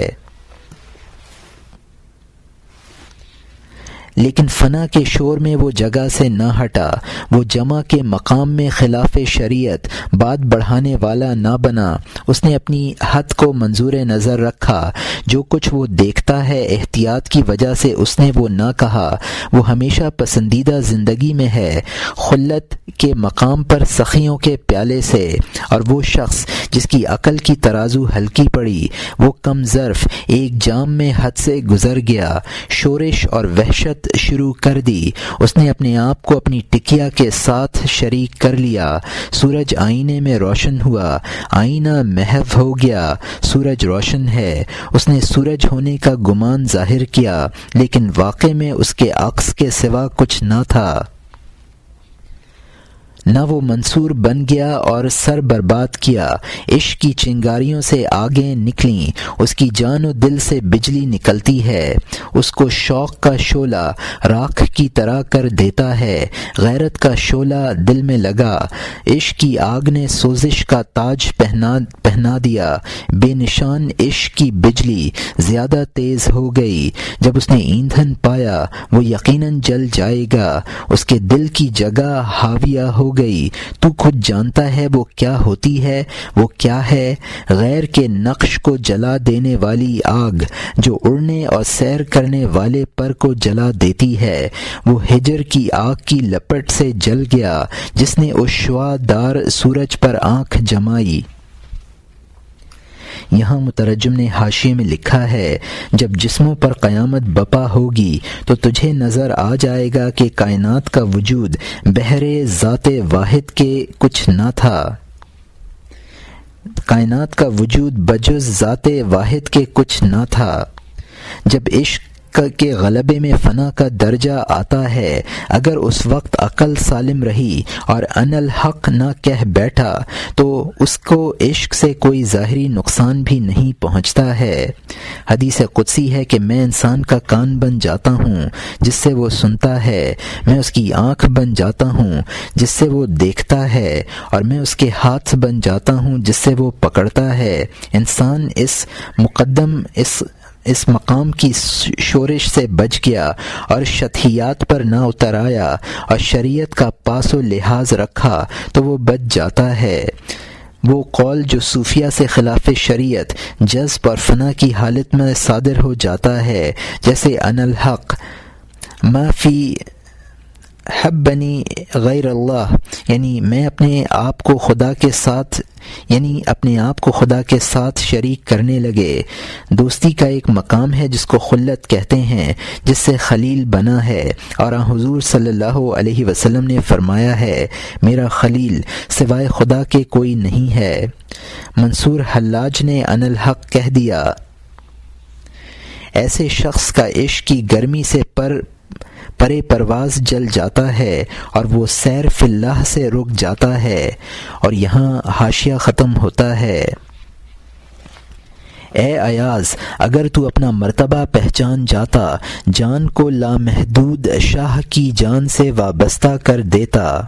لیکن فنا کے شور میں وہ جگہ سے نہ ہٹا، وہ جمع کے مقام میں خلاف شریعت بات بڑھانے والا نہ بنا، اس نے اپنی حد کو منظور نظر رکھا، جو کچھ وہ دیکھتا ہے احتیاط کی وجہ سے اس نے وہ نہ کہا، وہ ہمیشہ پسندیدہ زندگی میں ہے خلت کے مقام پر سخیوں کے پیالے سے، اور وہ شخص جس کی عقل کی ترازو ہلکی پڑی وہ کم ظرف ایک جام میں حد سے گزر گیا، شورش اور وحشت شروع کر دی، اس نے اپنے آپ کو اپنی ٹکیا کے ساتھ شریک کر لیا، سورج آئینے میں روشن ہوا، آئینہ محو ہو گیا، سورج روشن ہے، اس نے سورج ہونے کا گمان ظاہر کیا لیکن واقع میں اس کے عکس کے سوا کچھ نہ تھا، نہ وہ منصور بن گیا اور سر برباد کیا، عشق کی چنگاریوں سے آگے نکلیں، اس کی جان و دل سے بجلی نکلتی ہے، اس کو شوق کا شعلہ راکھ کی طرح کر دیتا ہے، غیرت کا شعلہ دل میں لگا، عشق کی آگ نے سوزش کا تاج پہنا دیا، بے نشان عشق کی بجلی زیادہ تیز ہو گئی، جب اس نے ایندھن پایا وہ یقیناً جل جائے گا، اس کے دل کی جگہ حاویہ ہو گئی، تو خود جانتا ہے وہ کیا ہوتی ہے، وہ کیا ہے، غیر کے نقش کو جلا دینے والی آگ جو اڑنے اور سیر کرنے والے پر کو جلا دیتی ہے، وہ ہجر کی آگ کی لپٹ سے جل گیا جس نے اس شعاع دار سورج پر آنکھ جمائی۔ یہاں مترجم نے حاشیے میں لکھا ہے، جب جسموں پر قیامت بپا ہوگی تو تجھے نظر آ جائے گا کہ کائنات کا وجود بہر ذات واحد کے کچھ نہ تھا، کائنات کا وجود بجز ذات واحد کے کچھ نہ تھا، جب عشق کے غلبے میں فنا کا درجہ آتا ہے، اگر اس وقت عقل سالم رہی اور انا الحق نہ کہہ بیٹھا تو اس کو عشق سے کوئی ظاہری نقصان بھی نہیں پہنچتا ہے۔ حدیث قدسی ہے کہ میں انسان کا کان بن جاتا ہوں جس سے وہ سنتا ہے، میں اس کی آنکھ بن جاتا ہوں جس سے وہ دیکھتا ہے، اور میں اس کے ہاتھ بن جاتا ہوں جس سے وہ پکڑتا ہے۔ انسان اس مقام کی شورش سے بچ گیا اور شطحیات پر نہ اتر آیا اور شریعت کا پاس و لحاظ رکھا تو وہ بچ جاتا ہے۔ وہ قول جو صوفیہ سے خلاف شریعت جذب اور فنا کی حالت میں صادر ہو جاتا ہے، جیسے انا الحق ما فی حبنی غیر اللہ، یعنی میں اپنے آپ کو خدا کے ساتھ شریک کرنے لگے۔ دوستی کا ایک مقام ہے جس کو خلت کہتے ہیں، جس سے خلیل بنا ہے، اور حضور صلی اللہ علیہ وسلم نے فرمایا ہے میرا خلیل سوائے خدا کے کوئی نہیں ہے۔ منصور حلاج نے انا الحق کہہ دیا۔ ایسے شخص کا عشق کی گرمی سے پرے پرواز جل جاتا ہے اور وہ سیر فی اللہ سے رک جاتا ہے۔ اور یہاں حاشیہ ختم ہوتا ہے۔ اے ایاز، اگر تو اپنا مرتبہ پہچان جاتا، جان کو لامحدود شاہ کی جان سے وابستہ کر دیتا۔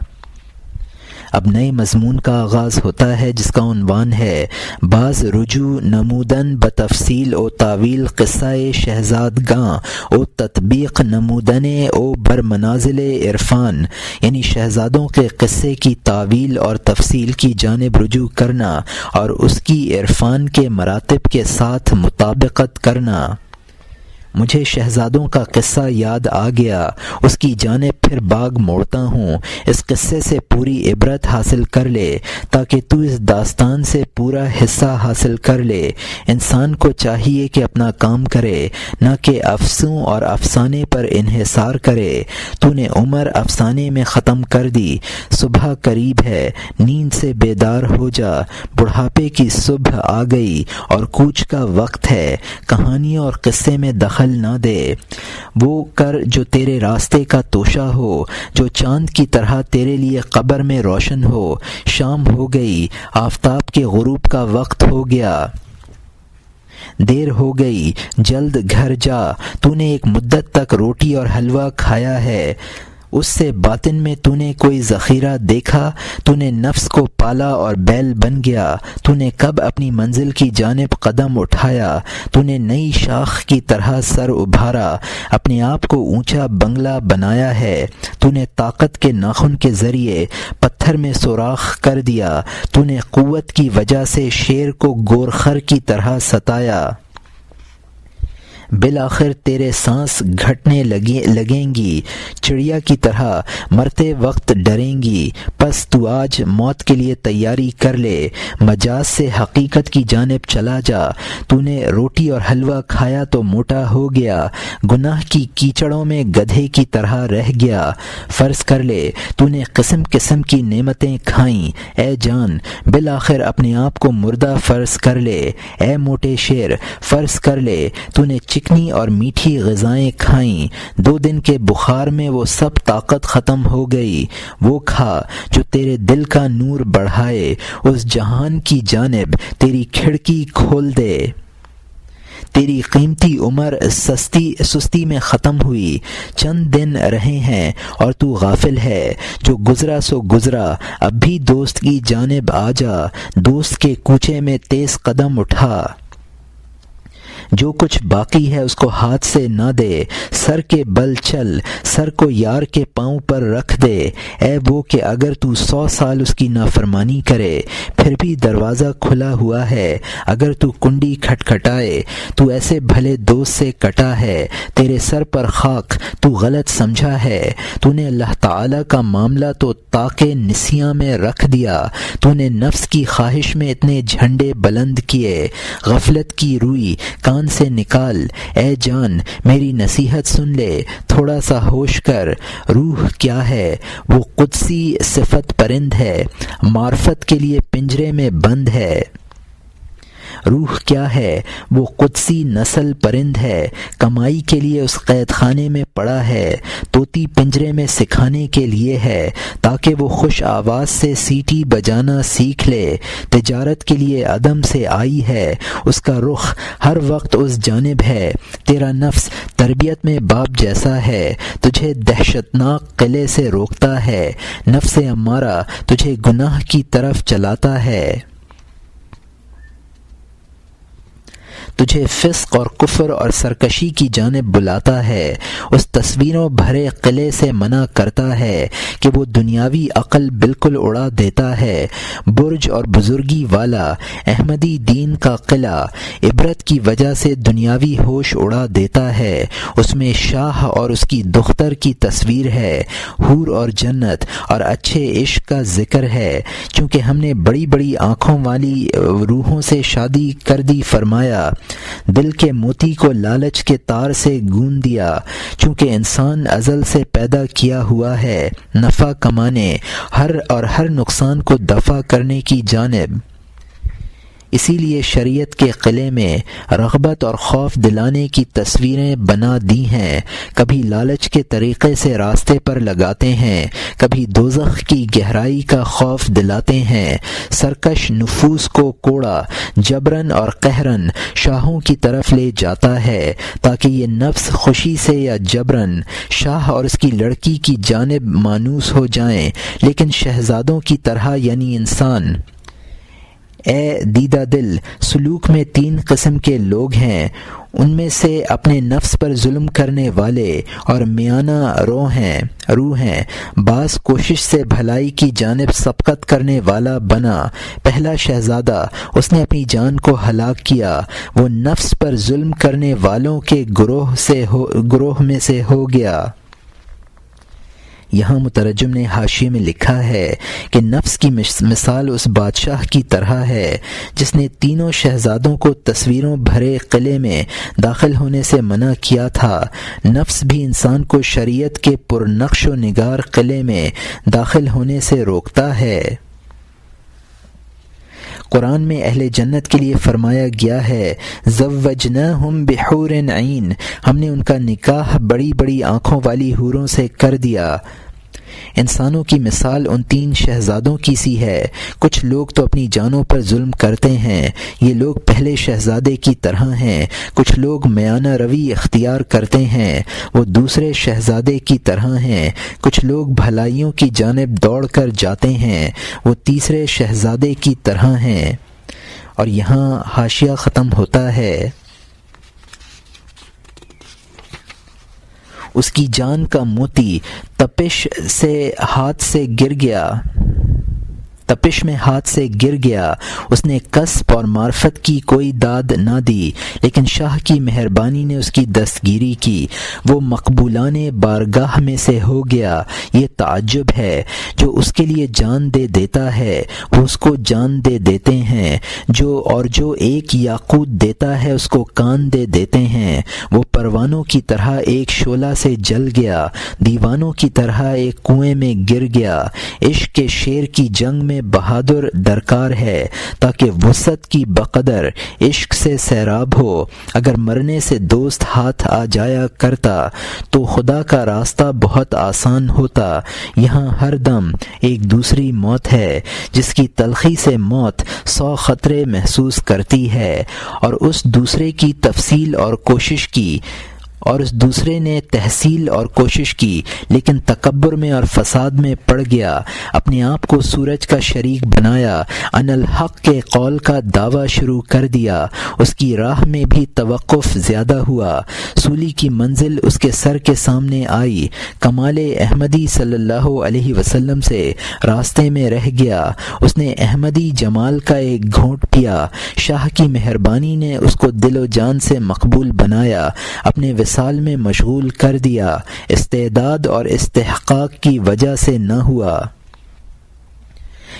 اب نئے مضمون کا آغاز ہوتا ہے جس کا عنوان ہے بعض رجوع نمودن بتفصیل او تعویل قصہ شہزادگاں او تطبیق نمودن او بر منازل عرفان، یعنی شہزادوں کے قصے کی تعویل اور تفصیل کی جانب رجوع کرنا اور اس کی عرفان کے مراتب کے ساتھ مطابقت کرنا۔ مجھے شہزادوں کا قصہ یاد آ گیا، اس کی جانب پھر باغ موڑتا ہوں۔ اس قصے سے پوری عبرت حاصل کر لے تاکہ تو اس داستان سے پورا حصہ حاصل کر لے۔ انسان کو چاہیے کہ اپنا کام کرے، نہ کہ افسوں اور افسانے پر انحصار کرے۔ تو نے عمر افسانے میں ختم کر دی، صبح قریب ہے، نیند سے بیدار ہو جا، بڑھاپے کی صبح آ گئی اور کوچ کا وقت ہے۔ کہانی اور قصے میں دخل پھل نہ دے۔ وہ کر جو تیرے راستے کا توشہ ہو، جو چاند کی طرح تیرے لیے قبر میں روشن ہو۔ شام ہو گئی، آفتاب کے غروب کا وقت ہو گیا، دیر ہو گئی، جلد گھر جا۔ تو نے ایک مدت تک روٹی اور حلوہ کھایا ہے، اس سے باطن میں تو نے کوئی ذخیرہ دیکھا؟ تو نے نفس کو پالا اور بیل بن گیا۔ تو نے کب اپنی منزل کی جانب قدم اٹھایا؟ تو نے نئی شاخ کی طرح سر ابھارا، اپنے آپ کو اونچا بنگلہ بنایا ہے۔ تو نے طاقت کے ناخن کے ذریعے پتھر میں سوراخ کر دیا۔ تو نے قوت کی وجہ سے شیر کو گورخر کی طرح ستایا۔ بالآخر تیرے سانس گھٹنے لگیں گی، چڑیا کی طرح مرتے وقت ڈریں گی۔ پس تو آج موت کے لیے تیاری کر لے، مجاز سے حقیقت کی جانب چلا جا۔ تو نے روٹی اور حلوہ کھایا تو موٹا ہو گیا، گناہ کی کیچڑوں میں گدھے کی طرح رہ گیا۔ فرض کر لے تو نے قسم قسم کی نعمتیں کھائیں، اے جان، بالآخر اپنے آپ کو مردہ فرض کر لے۔ اے موٹے شیر، فرض کر لے تو نے چکنی اور میٹھی غذائیں کھائیں، 2 دن کے بخار میں وہ سب طاقت ختم ہو گئی۔ وہ کھا جو تیرے دل کا نور بڑھائے، اس جہان کی جانب تیری کھڑکی کھول دے۔ تیری قیمتی عمر سستی میں ختم ہوئی، چند دن رہے ہیں اور تو غافل ہے۔ جو گزرا سو گزرا، اب بھی دوست کی جانب آ جا، دوست کے کوچے میں تیز قدم اٹھا۔ جو کچھ باقی ہے اس کو ہاتھ سے نہ دے، سر کے بل چل، سر کو یار کے پاؤں پر رکھ دے۔ اے وہ کہ اگر تو 100 سال اس کی نافرمانی کرے پھر بھی دروازہ کھلا ہوا ہے، اگر تو کنڈی کھٹکھٹائے تو ایسے بھلے دوست سے کٹا ہے۔ تیرے سر پر خاک، تو غلط سمجھا ہے، تو نے اللہ تعالی کا معاملہ تو تاکہ نسیاں میں رکھ دیا، تو نے نفس کی خواہش میں اتنے جھنڈے بلند کیے۔ غفلت کی روئی کان سے نکال، اے جان میری نصیحت سن لے، تھوڑا سا ہوش کر۔ روح کیا ہے؟ وہ قدسی صفت پرند ہے، معرفت کے لیے پنجرے میں بند ہے۔ روح کیا ہے؟ وہ قدسی نسل پرند ہے، کمائی کے لیے اس قید خانے میں پڑا ہے۔ طوطی پنجرے میں سکھانے کے لیے ہے تاکہ وہ خوش آواز سے سیٹی بجانا سیکھ لے۔ تجارت کے لیے عدم سے آئی ہے، اس کا رخ ہر وقت اس جانب ہے۔ تیرا نفس تربیت میں باپ جیسا ہے، تجھے دہشتناک قلعے سے روکتا ہے، نفس امارہ تجھے گناہ کی طرف چلاتا ہے، تجھے فسق اور کفر اور سرکشی کی جانب بلاتا ہے، اس تصویروں بھرے قلعے سے منع کرتا ہے کہ وہ دنیاوی عقل بالکل اڑا دیتا ہے۔ برج اور بزرگی والا احمدی دین کا قلعہ عبرت کی وجہ سے دنیاوی ہوش اڑا دیتا ہے، اس میں شاہ اور اس کی دختر کی تصویر ہے، حور اور جنت اور اچھے عشق کا ذکر ہے۔ چونکہ ہم نے بڑی بڑی آنکھوں والی روحوں سے شادی کر دی فرمایا، دل کے موتی کو لالچ کے تار سے گون دیا۔ چونکہ انسان ازل سے پیدا کیا ہوا ہے نفع کمانے، ہر نقصان کو دفع کرنے کی جانب، اسی لیے شریعت کے قلعے میں رغبت اور خوف دلانے کی تصویریں بنا دی ہیں۔ کبھی لالچ کے طریقے سے راستے پر لگاتے ہیں، کبھی دوزخ کی گہرائی کا خوف دلاتے ہیں۔ سرکش نفوس کو کوڑا جبرن اور قہرن شاہوں کی طرف لے جاتا ہے تاکہ یہ نفس خوشی سے یا جبرن شاہ اور اس کی لڑکی کی جانب مانوس ہو جائیں، لیکن شہزادوں کی طرح یعنی انسان۔ اے دیدہ دل، سلوک میں 3 قسم کے لوگ ہیں، ان میں سے اپنے نفس پر ظلم کرنے والے اور میانہ روح ہیں۔ بعض کوشش سے بھلائی کی جانب سبقت کرنے والا بنا، پہلا شہزادہ، اس نے اپنی جان کو ہلاک کیا، وہ نفس پر ظلم کرنے والوں کے گروہ میں سے ہو گیا۔ یہاں مترجم نے حاشیے میں لکھا ہے کہ نفس کی مثال اس بادشاہ کی طرح ہے جس نے تینوں شہزادوں کو تصویروں بھرے قلعے میں داخل ہونے سے منع کیا تھا۔ نفس بھی انسان کو شریعت کے پرنقش و نگار قلعے میں داخل ہونے سے روکتا ہے۔ قرآن میں اہل جنت کے لیے فرمایا گیا ہے زوجناہم بحور عین، ہم نے ان کا نکاح بڑی بڑی آنکھوں والی حوروں سے کر دیا۔ انسانوں کی مثال ان 3 شہزادوں کی سی ہے۔ کچھ لوگ تو اپنی جانوں پر ظلم کرتے ہیں، یہ لوگ پہلے شہزادے کی طرح ہیں۔ کچھ لوگ میانہ روی اختیار کرتے ہیں، وہ دوسرے شہزادے کی طرح ہیں۔ کچھ لوگ بھلائیوں کی جانب دوڑ کر جاتے ہیں، وہ تیسرے شہزادے کی طرح ہیں۔ اور یہاں حاشیہ ختم ہوتا ہے۔ اس کی جان کا موتی تپش میں ہاتھ سے گر گیا، اس نے کسب اور معرفت کی کوئی داد نہ دی، لیکن شاہ کی مہربانی نے اس کی دستگیری کی، وہ مقبولان بارگاہ میں سے ہو گیا۔ یہ تعجب ہے، جو اس کے لیے جان دے دیتا ہے وہ اس کو جان دے دیتے ہیں، جو ایک یاقوت دیتا ہے اس کو کان دے دیتے ہیں۔ وہ پروانوں کی طرح ایک شعلہ سے جل گیا، دیوانوں کی طرح ایک کنویں میں گر گیا۔ عشق کے شیر کی جنگ میں بہادر درکار ہے، تاکہ وسعت کی بقدر عشق سے سیراب ہو۔ اگر مرنے سے دوست ہاتھ آ جایا کرتا تو خدا کا راستہ بہت آسان ہوتا۔ یہاں ہر دم ایک دوسری موت ہے، جس کی تلخی سے موت 100 خطرے محسوس کرتی ہے، اور اس دوسرے کی تفصیل اور کوشش کی، اور اس دوسرے نے تحصیل اور کوشش کی، لیکن تکبر میں اور فساد میں پڑ گیا، اپنے آپ کو سورج کا شریک بنایا، ان الحق کے قول کا دعویٰ شروع کر دیا۔ اس کی راہ میں بھی توقف زیادہ ہوا، سولی کی منزل اس کے سر کے سامنے آئی، کمال احمدی صلی اللہ علیہ وسلم سے راستے میں رہ گیا۔ اس نے احمدی جمال کا ایک گھونٹ پیا، شاہ کی مہربانی نے اس کو دل و جان سے مقبول بنایا، اپنے وصال میں مشغول کر دیا، استعداد اور استحقاق کی وجہ سے نہ ہوا۔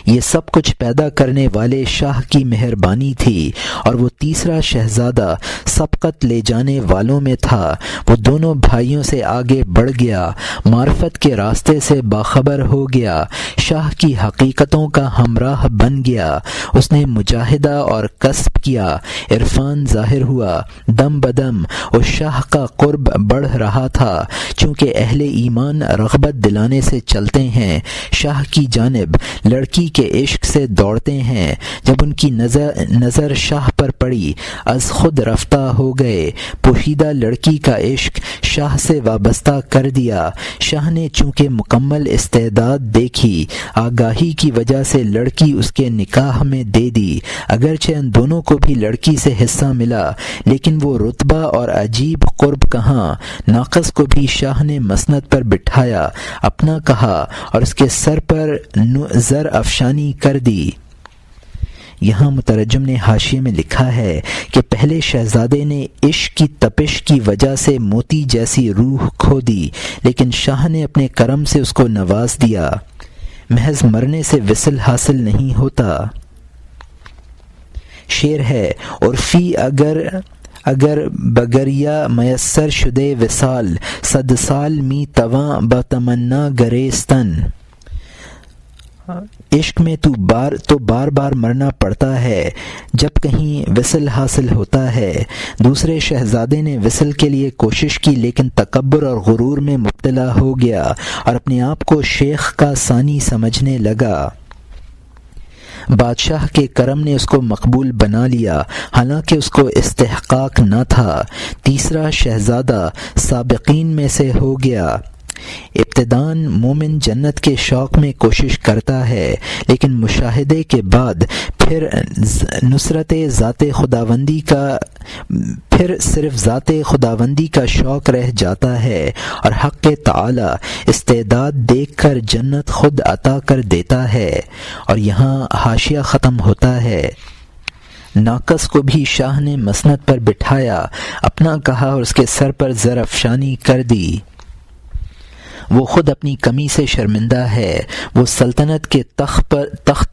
یہ سب کچھ پیدا کرنے والے شاہ کی مہربانی تھی، اور وہ تیسرا شہزادہ سبقت لے جانے والوں میں تھا۔ وہ دونوں بھائیوں سے آگے بڑھ گیا، معرفت کے راستے سے باخبر ہو گیا، شاہ کی حقیقتوں کا ہمراہ بن گیا۔ اس نے مجاہدہ اور کسب کیا، عرفان ظاہر ہوا، دم بدم اس شاہ کا قرب بڑھ رہا تھا، چونکہ اہل ایمان رغبت دلانے سے چلتے ہیں، شاہ کی جانب لڑکی کے عشق سے دوڑتے ہیں۔ جب ان کی نظر شاہ پر پڑی، از خود رفتہ ہو گئے، پوشیدہ لڑکی کا عشق شاہ سے وابستہ کر دیا۔ شاہ نے چونکہ مکمل استعداد دیکھی، آگاہی کی وجہ سے لڑکی اس کے نکاح میں دے دی۔ اگرچہ ان دونوں کو بھی لڑکی سے حصہ ملا، لیکن وہ رتبہ اور عجیب قرب کہاں۔ ناقص کو بھی شاہ نے مسند پر بٹھایا، اپنا کہا، اور اس کے سر پر زر افشانی کر دی۔ یہاں مترجم نے حاشیے میں لکھا ہے کہ پہلے شہزادے نے عشق کی تپش کی وجہ سے موتی جیسی روح کھو دی، لیکن شاہ نے اپنے کرم سے اس کو نواز دیا۔ محض مرنے سے وصل حاصل نہیں ہوتا۔ شعر ہے، عرفی اگر بگریا میسر شدے وصال، 100 سال می تواں بتمنا گریستن۔ عشق میں تو بار بار مرنا پڑتا ہے جب کہیں وصل حاصل ہوتا ہے۔ دوسرے شہزادے نے وصل کے لیے کوشش کی، لیکن تکبر اور غرور میں مبتلا ہو گیا اور اپنے آپ کو شیخ کا ثانی سمجھنے لگا۔ بادشاہ کے کرم نے اس کو مقبول بنا لیا، حالانکہ اس کو استحقاق نہ تھا۔ تیسرا شہزادہ سابقین میں سے ہو گیا۔ ابتداً مومن جنت کے شوق میں کوشش کرتا ہے، لیکن مشاہدے کے بعد پھر صرف ذات خداوندی کا شوق رہ جاتا ہے، اور حق تعالی استعداد دیکھ کر جنت خود عطا کر دیتا ہے۔ اور یہاں حاشیہ ختم ہوتا ہے۔ ناقص کو بھی شاہ نے مسند پر بٹھایا، اپنا کہا، اور اس کے سر پر زر افشانی کر دی۔ وہ خود اپنی کمی سے شرمندہ ہے، وہ سلطنت کے تخت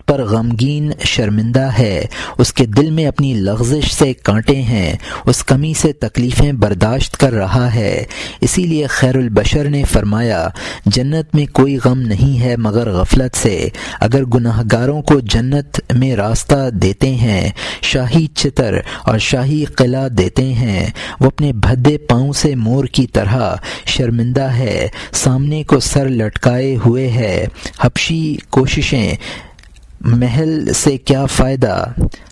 پر غمگین شرمندہ ہے، اس کے دل میں اپنی لغزش سے کانٹے ہیں، اس کمی سے تکلیفیں برداشت کر رہا ہے۔ اسی لیے خیر البشر نے فرمایا جنت میں کوئی غم نہیں ہے مگر غفلت سے۔ اگر گناہگاروں کو جنت میں راستہ دیتے ہیں، شاہی چتر اور شاہی قلعہ دیتے ہیں، وہ اپنے بھدے پاؤں سے مور کی طرح شرمندہ ہے، سامنے کو سر لٹکائے ہوئے ہے۔ حبشی کوششیں محل سے کیا فائدہ،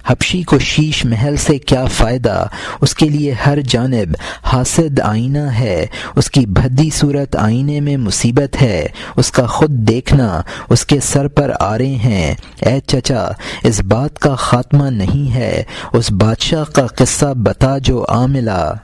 حبشی کو شیش محل سے کیا فائدہ، اس کے لیے ہر جانب حاسد آئینہ ہے، اس کی بھدی صورت آئینے میں مصیبت ہے، اس کا خود دیکھنا اس کے سر پر آرے ہیں۔ اے چچا، اس بات کا خاتمہ نہیں ہے، اس بادشاہ کا قصہ بتا جو آ ملا۔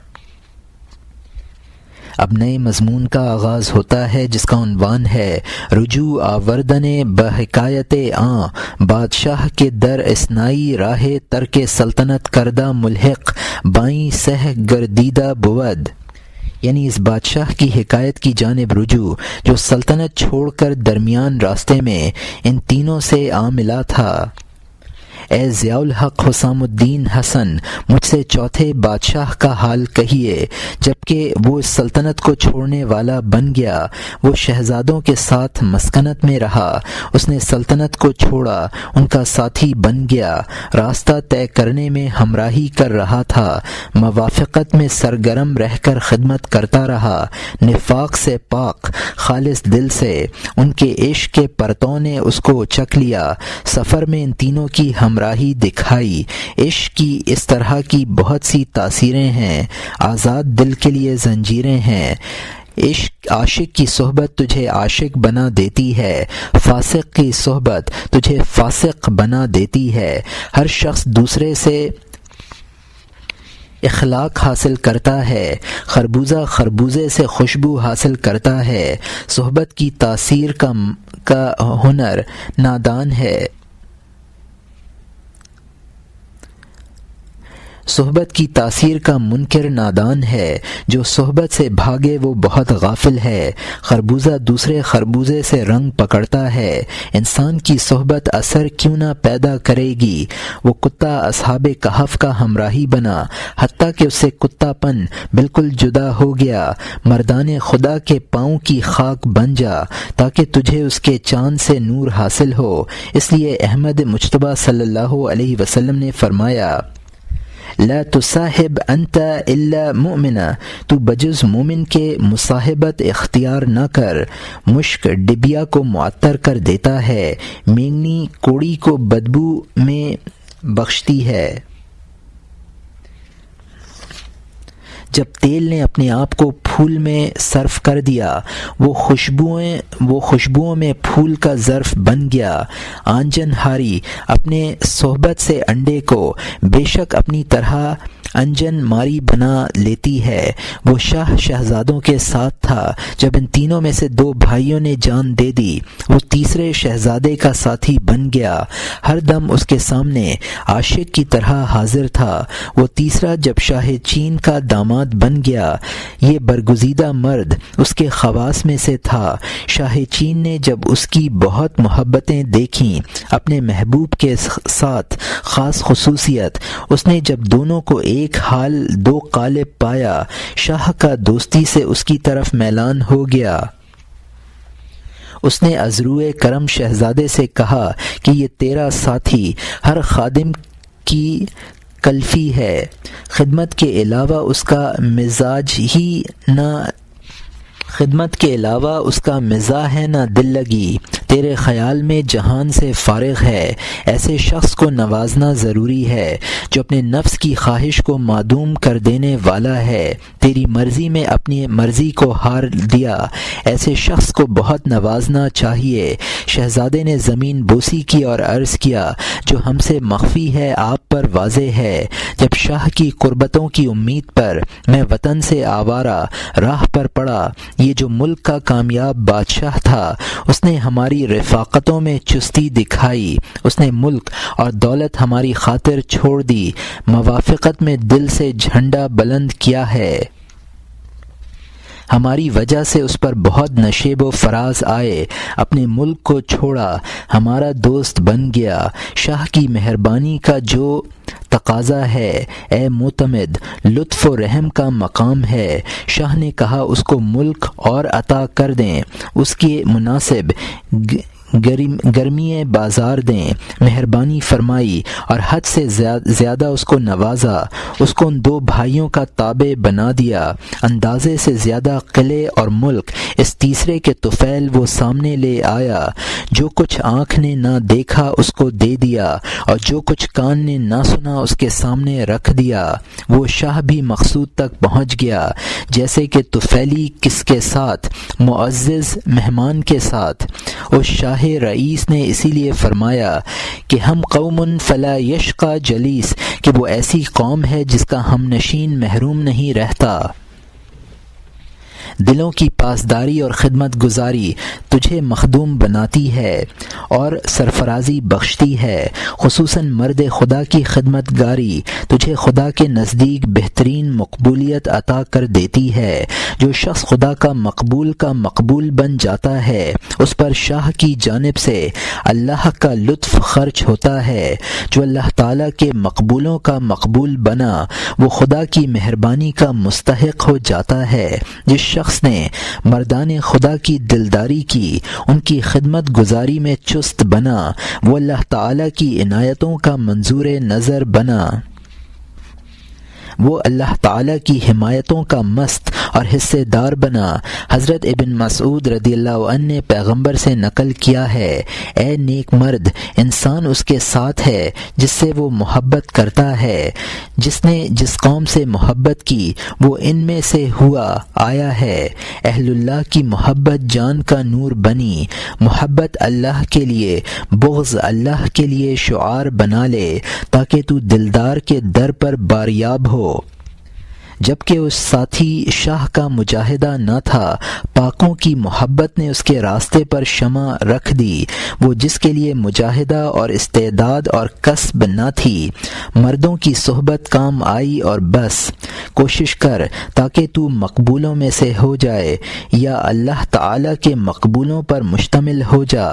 اب نئے مضمون کا آغاز ہوتا ہے جس کا عنوان ہے رجوع آوردن بحکایت آں بادشاہ کے در اسنائی راہ ترک سلطنت کردہ ملحق بائیں سہ گردیدہ بود، یعنی اس بادشاہ کی حکایت کی جانب رجوع جو سلطنت چھوڑ کر درمیان راستے میں ان تینوں سے آ ملا تھا۔ اے ضیاء الحق حسام الدین حسن، مجھ سے چوتھے بادشاہ کا حال کہیے، جبکہ وہ اس سلطنت کو چھوڑنے والا بن گیا، وہ شہزادوں کے ساتھ مسکنت میں رہا، اس نے سلطنت کو چھوڑا، ان کا ساتھی بن گیا، راستہ طے کرنے میں ہمراہی کر رہا تھا، موافقت میں سرگرم رہ کر خدمت کرتا رہا، نفاق سے پاک خالص دل سے، ان کے عشق کے پرتوں نے اس کو اچک لیا، سفر میں ان تینوں کی ہمراہی دکھائی۔ عشق کی اس طرح کی بہت سی تاثیریں ہیں، آزاد دل کے لیے زنجیریں ہیں۔ عاشق کی صحبت تجھے عاشق بنا دیتی ہے، فاسق کی صحبت تجھے فاسق بنا دیتی ہے۔ ہر شخص دوسرے سے اخلاق حاصل کرتا ہے، خربوزہ خربوزے سے خوشبو حاصل کرتا ہے۔ صحبت کی تاثیر کا ہنر نادان ہے، صحبت کی تاثیر کا منکر نادان ہے، جو صحبت سے بھاگے وہ بہت غافل ہے۔ خربوزہ دوسرے خربوزے سے رنگ پکڑتا ہے، انسان کی صحبت اثر کیوں نہ پیدا کرے گی۔ وہ کتا اصحاب کہف کا ہمراہی بنا، حتیٰ کہ اس سے کتا پن بالکل جدا ہو گیا۔ مردان خدا کے پاؤں کی خاک بن جا تاکہ تجھے اس کے چاند سے نور حاصل ہو۔ اس لیے احمد مجتبیٰ صلی اللہ علیہ وسلم نے فرمایا لا تصاحب انت الا مؤمنا، تو بجز مومن کے مصاحبت اختیار نہ کر۔ مشک ڈبیا کو معطر کر دیتا ہے، مینگنی کوڑی کو بدبو میں بخشتی ہے۔ جب تیل نے اپنے آپ کو پھول میں صرف کر دیا، وہ خوشبوؤں میں پھول کا ظرف بن گیا۔ آنجن ہاری اپنے صحبت سے انڈے کو بے شک اپنی طرح انجن ماری بنا لیتی ہے۔ وہ شہزادوں کے ساتھ تھا، جب ان تینوں میں سے دو بھائیوں نے جان دے دی، وہ تیسرے شہزادے کا ساتھی بن گیا، ہر دم اس کے سامنے عاشق کی طرح حاضر تھا۔ وہ تیسرا جب شاہ چین کا داماد بن گیا، یہ برگزیدہ مرد اس کے خواص میں سے تھا۔ شاہ چین نے جب اس کی بہت محبتیں دیکھیں، اپنے محبوب کے ساتھ خاص خصوصیت، اس نے جب دونوں کو ایک حال دو قالب پایا، شاہ کا دوستی سے اس کی طرف میلان ہو گیا۔ اس نے ازروئے کرم شہزادے سے کہا کہ یہ تیرا ساتھی ہر خادم کی کلفی ہے، خدمت کے علاوہ اس کا مزاح ہے نہ دل لگی، تیرے خیال میں جہان سے فارغ ہے۔ ایسے شخص کو نوازنا ضروری ہے جو اپنے نفس کی خواہش کو معدوم کر دینے والا ہے، تیری مرضی میں اپنی مرضی کو ہار دیا، ایسے شخص کو بہت نوازنا چاہیے۔ شہزادے نے زمین بوسی کی اور عرض کیا جو ہم سے مخفی ہے آپ پر واضح ہے۔ جب شاہ کی قربتوں کی امید پر میں وطن سے آوارہ راہ پر پڑا، یہ جو ملک کا کامیاب بادشاہ تھا، اس نے ہماری رفاقتوں میں چستی دکھائی، اس نے ملک اور دولت ہماری خاطر چھوڑ دی، موافقت میں دل سے جھنڈا بلند کیا ہے۔ ہماری وجہ سے اس پر بہت نشیب و فراز آئے، اپنے ملک کو چھوڑا، ہمارا دوست بن گیا۔ شاہ کی مہربانی کا جو تقاضا ہے اے معتمد، لطف و رحم کا مقام ہے۔ شاہ نے کہا اس کو ملک اور عطا کر دیں، اس کے مناسب گرمی بازار دیں۔ مہربانی فرمائی اور حد سے زیادہ اس کو نوازا، اس کو ان دو بھائیوں کا تابع بنا دیا۔ اندازے سے زیادہ قلعے اور ملک اس تیسرے کے طفیل وہ سامنے لے آیا۔ جو کچھ آنکھ نے نہ دیکھا اس کو دے دیا، اور جو کچھ کان نے نہ سنا اس کے سامنے رکھ دیا۔ وہ شاہ بھی مقصود تک پہنچ گیا، جیسے کہ طفیلی کس کے ساتھ، معزز مہمان کے ساتھ۔ اس شاہ رئیس نے اسی لیے فرمایا کہ ہم قوم فلا یشقى جلیس، کہ وہ ایسی قوم ہے جس کا ہم نشین محروم نہیں رہتا۔ دلوں کی پاسداری اور خدمت گزاری تجھے مخدوم بناتی ہے اور سرفرازی بخشتی ہے، خصوصاً مرد خدا کی خدمت گاری تجھے خدا کے نزدیک بہترین مقبولیت عطا کر دیتی ہے۔ جو شخص خدا کا مقبول بن جاتا ہے، اس پر شاہ کی جانب سے اللہ کا لطف خرچ ہوتا ہے۔ جو اللہ تعالیٰ کے مقبولوں کا مقبول بنا، وہ خدا کی مہربانی کا مستحق ہو جاتا ہے۔ جس شخص نے مردان خدا کی دلداری کی، ان کی خدمت گزاری میں چست بنا، وہ اللہ تعالیٰ کی عنایتوں کا منظور نظر بنا، وہ اللہ تعالیٰ کی حمایتوں کا مست اور حصے دار بنا۔ حضرت ابن مسعود رضی اللہ عنہ نے پیغمبر سے نقل کیا ہے، اے نیک مرد، انسان اس کے ساتھ ہے جس سے وہ محبت کرتا ہے۔ جس نے جس قوم سے محبت کی وہ ان میں سے ہوا آیا ہے۔ اہل اللہ کی محبت جان کا نور بنی۔ محبت اللہ کے لیے، بغض اللہ کے لیے شعار بنا لے، تاکہ تو دلدار کے در پر باریاب ہو۔ جبکہ اس ساتھی شاہ کا مجاہدہ نہ تھا، پاکوں کی محبت نے اس کے راستے پر شمع رکھ دی۔ وہ جس کے لیے مجاہدہ اور استعداد اور کسب نہ تھی، مردوں کی صحبت کام آئی اور بس۔ کوشش کر تاکہ تو مقبولوں میں سے ہو جائے، یا اللہ تعالیٰ کے مقبولوں پر مشتمل ہو جا۔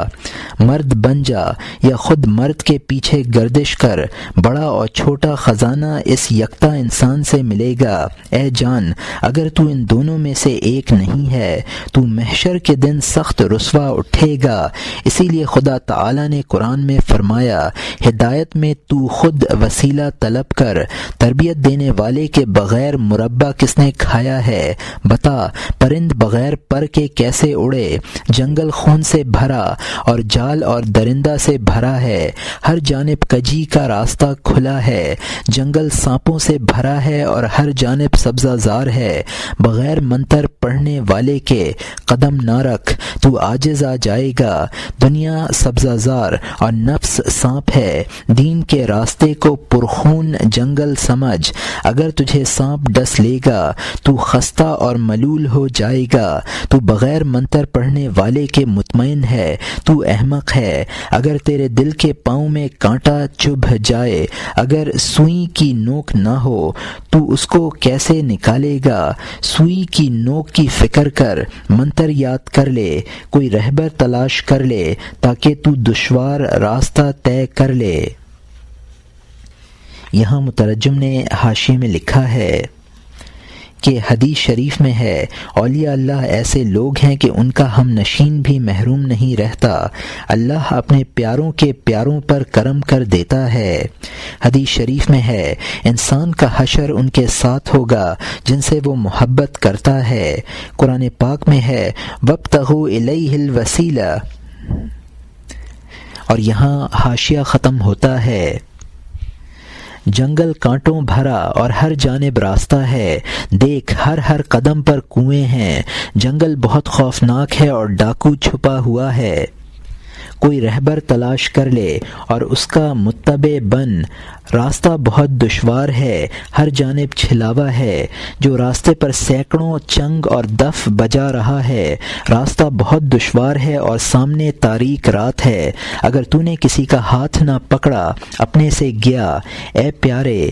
مرد بن جا یا خود مرد کے پیچھے گردش کر، بڑا اور چھوٹا خزانہ اس یکتا انسان سے ملے گا۔ اے جان، اگر تو ان دونوں میں سے ایک نہیں ہے تو محشر کے دن سخت رسوا اٹھے گا۔ اسی لیے خدا تعالی نے قرآن میں فرمایا، ہدایت میں تو خود وسیلہ طلب کر، تربیت دینے والے کے بغیر مربع کس نے کھایا ہے؟ بتا، پرند بغیر پر کے کیسے اڑے؟ جنگل خون سے بھرا اور جال اور درندہ سے بھرا ہے، ہر جانب کجی کا راستہ کھلا ہے۔ جنگل سانپوں سے بھرا ہے اور ہر جانب سبزہ زار ہے۔ بغیر منتر پڑھنے والے کے قدم نہ رکھ، تو عاجز آ جائے گا۔ دنیا سبزہ زار اور نفس سانپ ہے۔ دین کے راستے کو پرخون جنگل سمجھ، اگر تجھے سانپ ڈس لے گا تو خستہ اور ملول ہو جائے گا۔ تو بغیر منتر پڑھنے والے کے مطمئن ہے، تو احمق ہے۔ اگر تیرے دل کے پاؤں میں کانٹا چبھ جائے، اگر سوئی کی نوک نہ ہو تو اس کو کیسے نکالے گا؟ سوئی کی نوک کی فکر کر، منتر یاد کر لے، کوئی رہبر تلاش کر لے تاکہ تو دشوار راستہ طے کر لے۔ یہاں مترجم نے حاشیے میں لکھا ہے کہ حدیث شریف میں ہے، اولیاء اللہ ایسے لوگ ہیں کہ ان کا ہم نشین بھی محروم نہیں رہتا۔ اللہ اپنے پیاروں کے پیاروں پر کرم کر دیتا ہے۔ حدیث شریف میں ہے، انسان کا حشر ان کے ساتھ ہوگا جن سے وہ محبت کرتا ہے۔ قرآن پاک میں ہے، وابتغوا الیہ الوسیلہ، اور یہاں حاشیہ ختم ہوتا ہے، جنگل کانٹوں بھرا اور ہر جانب راستہ ہے، دیکھ ہر قدم پر کنویں ہیں، جنگل بہت خوفناک ہے اور ڈاکو چھپا ہوا ہے۔ کوئی رہبر تلاش کر لے اور اس کا متبع بن، راستہ بہت دشوار ہے، ہر جانب چھلاوا ہے۔ جو راستے پر سینکڑوں چنگ اور دف بجا رہا ہے، راستہ بہت دشوار ہے اور سامنے تاریک رات ہے۔ اگر تو نے کسی کا ہاتھ نہ پکڑا، اپنے سے گیا۔ اے پیارے،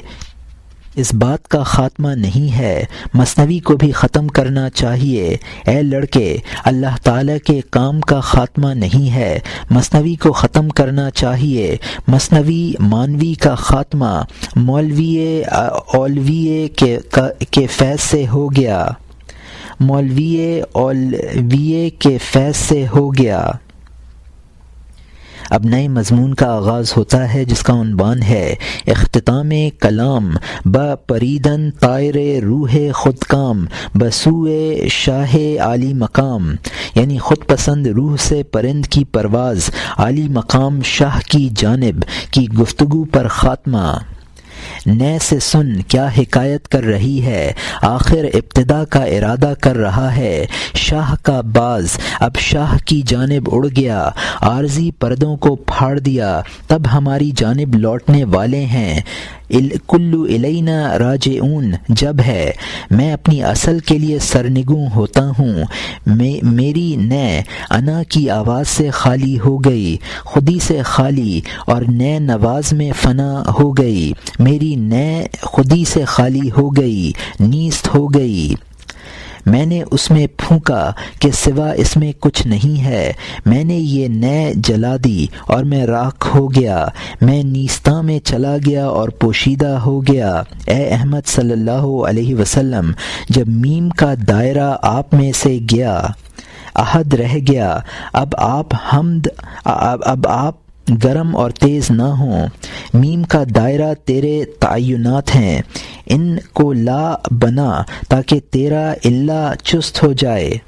اس بات کا خاتمہ نہیں ہے، مثنوی کو بھی ختم کرنا چاہیے۔ اے لڑکے، اللہ تعالیٰ کے کام کا خاتمہ نہیں ہے، مثنوی کو ختم کرنا چاہیے۔ مثنوی مانوی کا خاتمہ اولویے کے فیض سے ہو گیا، اولویے کے فیض سے ہو گیا۔ اب نئے مضمون کا آغاز ہوتا ہے جس کا عنوان ہے اختتام کلام بپریدن طائر روح خودکام بسوئے شاہ عالی مقام، یعنی خود پسند روح سے پرند کی پرواز عالی مقام شاہ کی جانب کی گفتگو پر خاتمہ۔ نئے سے سن کیا حکایت کر رہی ہے، آخر ابتدا کا ارادہ کر رہا ہے۔ شاہ کا باز اب شاہ کی جانب اڑ گیا، عارضی پردوں کو پھاڑ دیا، تب ہماری جانب لوٹنے والے ہیں۔ کلو الینا راجعون جب ہے، میں اپنی اصل کے لیے سرنگوں ہوتا ہوں۔ میری نئے انا کی آواز سے خالی ہو گئی، خودی سے خالی اور نئے نواز میں فنا ہو گئی۔ میری نئے خودی سے خالی ہو گئی، نیست ہو گئی۔ میں نے اس میں پھونکا کہ سوا اس میں کچھ نہیں ہے، میں نے یہ نئے جلا دی اور میں راکھ ہو گیا، میں نیستاں میں چلا گیا اور پوشیدہ ہو گیا۔ اے احمد صلی اللہ علیہ وسلم، جب میم کا دائرہ آپ میں سے گیا، احد رہ گیا، اب آپ گرم اور تیز نہ ہوں۔ میم کا دائرہ تیرے تعینات ہیں، ان کو لا بنا تاکہ تیرا اللہ چست ہو جائے۔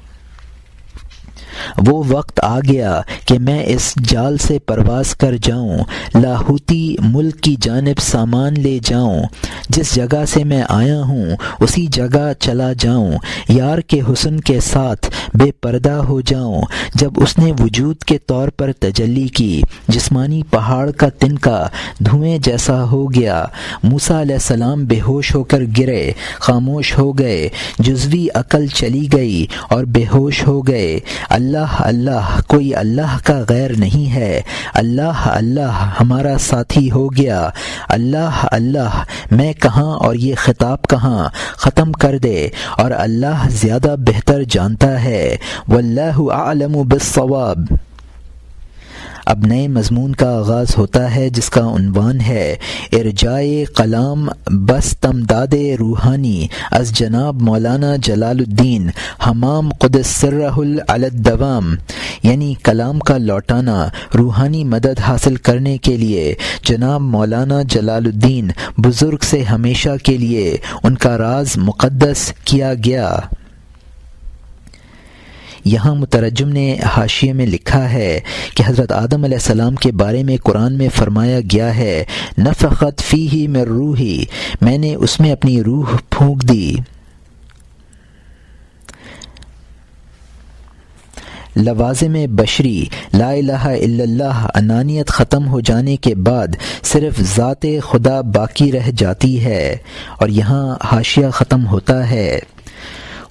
وہ وقت آ گیا کہ میں اس جال سے پرواز کر جاؤں، لاہوتی ملک کی جانب سامان لے جاؤں، جس جگہ سے میں آیا ہوں اسی جگہ چلا جاؤں، یار کے حسن کے ساتھ بے پردہ ہو جاؤں۔ جب اس نے وجود کے طور پر تجلی کی، جسمانی پہاڑ کا تنکا دھوئیں جیسا ہو گیا، موسیٰ علیہ السلام بے ہوش ہو کر گرے، خاموش ہو گئے، جزوی عقل چلی گئی اور بے ہوش ہو گئے۔ اللہ اللہ، کوئی اللہ کا غیر نہیں ہے، اللہ اللہ ہمارا ساتھی ہو گیا، اللہ اللہ میں کہاں اور یہ خطاب کہاں، ختم کر دے، اور اللہ زیادہ بہتر جانتا ہے، واللہ اعلم بالصواب۔ اب نئے مضمون کا آغاز ہوتا ہے جس کا عنوان ہے ارجائے کلام بس تمداد روحانی از جناب مولانا جلال الدین حمام قدس سرہ علی الدوام، یعنی کلام کا لوٹانا روحانی مدد حاصل کرنے کے لیے جناب مولانا جلال الدین بزرگ سے ہمیشہ کے لیے ان کا راز مقدس کیا گیا۔ یہاں مترجم نے حاشیے میں لکھا ہے کہ حضرت آدم علیہ السلام کے بارے میں قرآن میں فرمایا گیا ہے نفخت فیہ من روحی، میں نے اس میں اپنی روح پھونک دی۔ لوازم بشری لا الہ الا اللہ انانیت ختم ہو جانے کے بعد صرف ذات خدا باقی رہ جاتی ہے، اور یہاں حاشیہ ختم ہوتا ہے۔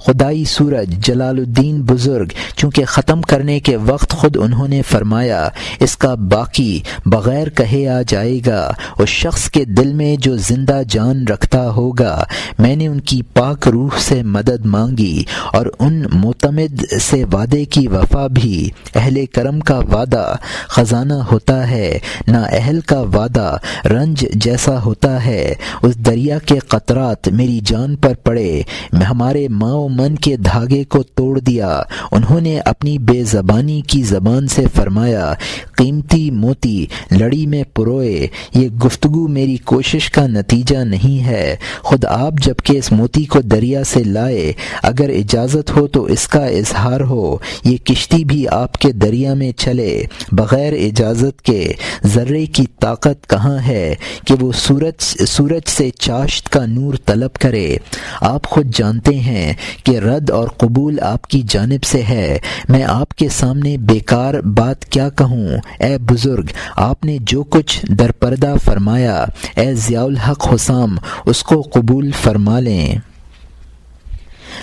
خدائی سورج جلال الدین بزرگ چونکہ ختم کرنے کے وقت خود انہوں نے فرمایا اس کا باقی بغیر کہے آ جائے گا اس شخص کے دل میں جو زندہ جان رکھتا ہوگا، میں نے ان کی پاک روح سے مدد مانگی اور ان معتمد سے وعدے کی وفا بھی۔ اہل کرم کا وعدہ خزانہ ہوتا ہے، نا اہل کا وعدہ رنج جیسا ہوتا ہے۔ اس دریا کے قطرات میری جان پر پڑے، ہمارے ماں و من کے دھاگے کو توڑ دیا۔ انہوں نے اپنی بے زبانی کی زبان سے فرمایا قیمتی موتی لڑی میں پروئے، یہ گفتگو میری کوشش کا نتیجہ نہیں ہے، خود آپ جب کہ اس موتی کو دریا سے لائے، اگر اجازت ہو تو اس کا اظہار ہو، یہ کشتی بھی آپ کے دریا میں چلے بغیر اجازت کے۔ ذرے کی طاقت کہاں ہے کہ وہ سورج سے چاشت کا نور طلب کرے؟ آپ خود جانتے ہیں کہ رد اور قبول آپ کی جانب سے ہے، میں آپ کے سامنے بیکار بات کیا کہوں؟ اے بزرگ، آپ نے جو کچھ در پردہ فرمایا، اے ضیاء الحق حسام اس کو قبول فرما لیں۔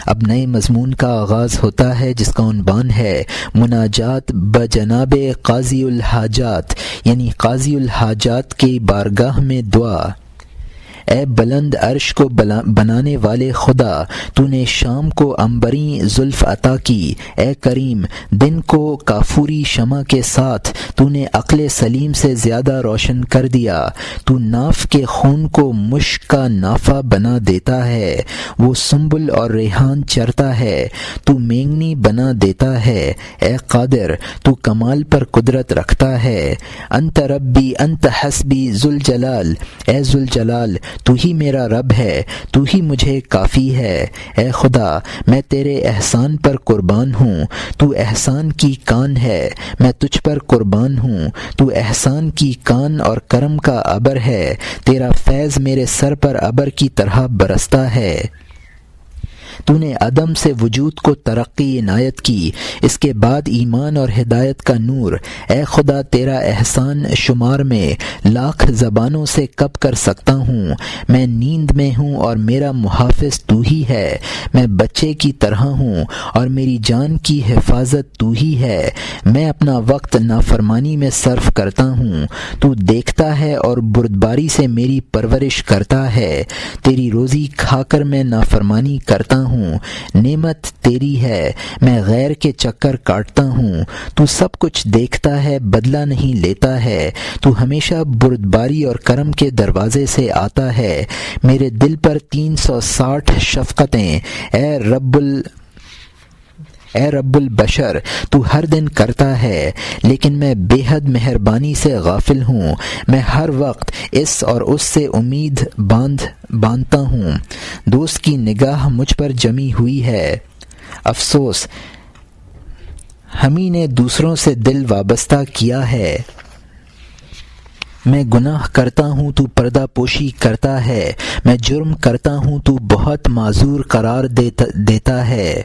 اب نئے مضمون کا آغاز ہوتا ہے جس کا عنوان ہے مناجات بجناب قاضی الحاجات، یعنی قاضی الحاجات کی بارگاہ میں دعا۔ اے بلند عرش کو بنانے والے خدا، تو نے شام کو عنبریں زلف عطا کی۔ اے کریم، دن کو کافوری شمع کے ساتھ تو نے عقل سلیم سے زیادہ روشن کر دیا۔ تو ناف کے خون کو مشک کا نافہ بنا دیتا ہے، وہ سنبل اور ریحان چرتا ہے، تو مینگنی بنا دیتا ہے۔ اے قادر، تو کمال پر قدرت رکھتا ہے۔ انت ربی انت حسبی ذوالجلال، اے ذوالجلال تو ہی میرا رب ہے، تو ہی مجھے کافی ہے۔ اے خدا، میں تیرے احسان پر قربان ہوں، تو احسان کی کان ہے، میں تجھ پر قربان ہوں، تو احسان کی کان اور کرم کا ابر ہے، تیرا فیض میرے سر پر ابر کی طرح برستا ہے۔ تو نے عدم سے وجود کو ترقی عنایت کی، اس کے بعد ایمان اور ہدایت کا نور۔ اے خدا، تیرا احسان شمار میں لاکھ زبانوں سے کب کر سکتا ہوں۔ میں نیند میں ہوں اور میرا محافظ تو ہی ہے، میں بچے کی طرح ہوں اور میری جان کی حفاظت تو ہی ہے۔ میں اپنا وقت نافرمانی میں صرف کرتا ہوں، تو دیکھتا ہے اور بردباری سے میری پرورش کرتا ہے۔ تیری روزی کھا کر میں نافرمانی کرتا ہوں، نعمت تیری ہے، میں غیر کے چکر کاٹتا ہوں۔ تو سب کچھ دیکھتا ہے، بدلہ نہیں لیتا ہے، تو ہمیشہ بردباری اور کرم کے دروازے سے آتا ہے۔ میرے دل پر 360 شفقتیں، اے رب البشر تو ہر دن کرتا ہے، لیکن میں بے حد مہربانی سے غافل ہوں۔ میں ہر وقت اس اور اس سے امید باندھتا ہوں۔ دوست کی نگاہ مجھ پر جمی ہوئی ہے، افسوس ہمیں نے دوسروں سے دل وابستہ کیا ہے۔ میں گناہ کرتا ہوں تو پردہ پوشی کرتا ہے، میں جرم کرتا ہوں تو بہت معذور قرار دیتا ہے۔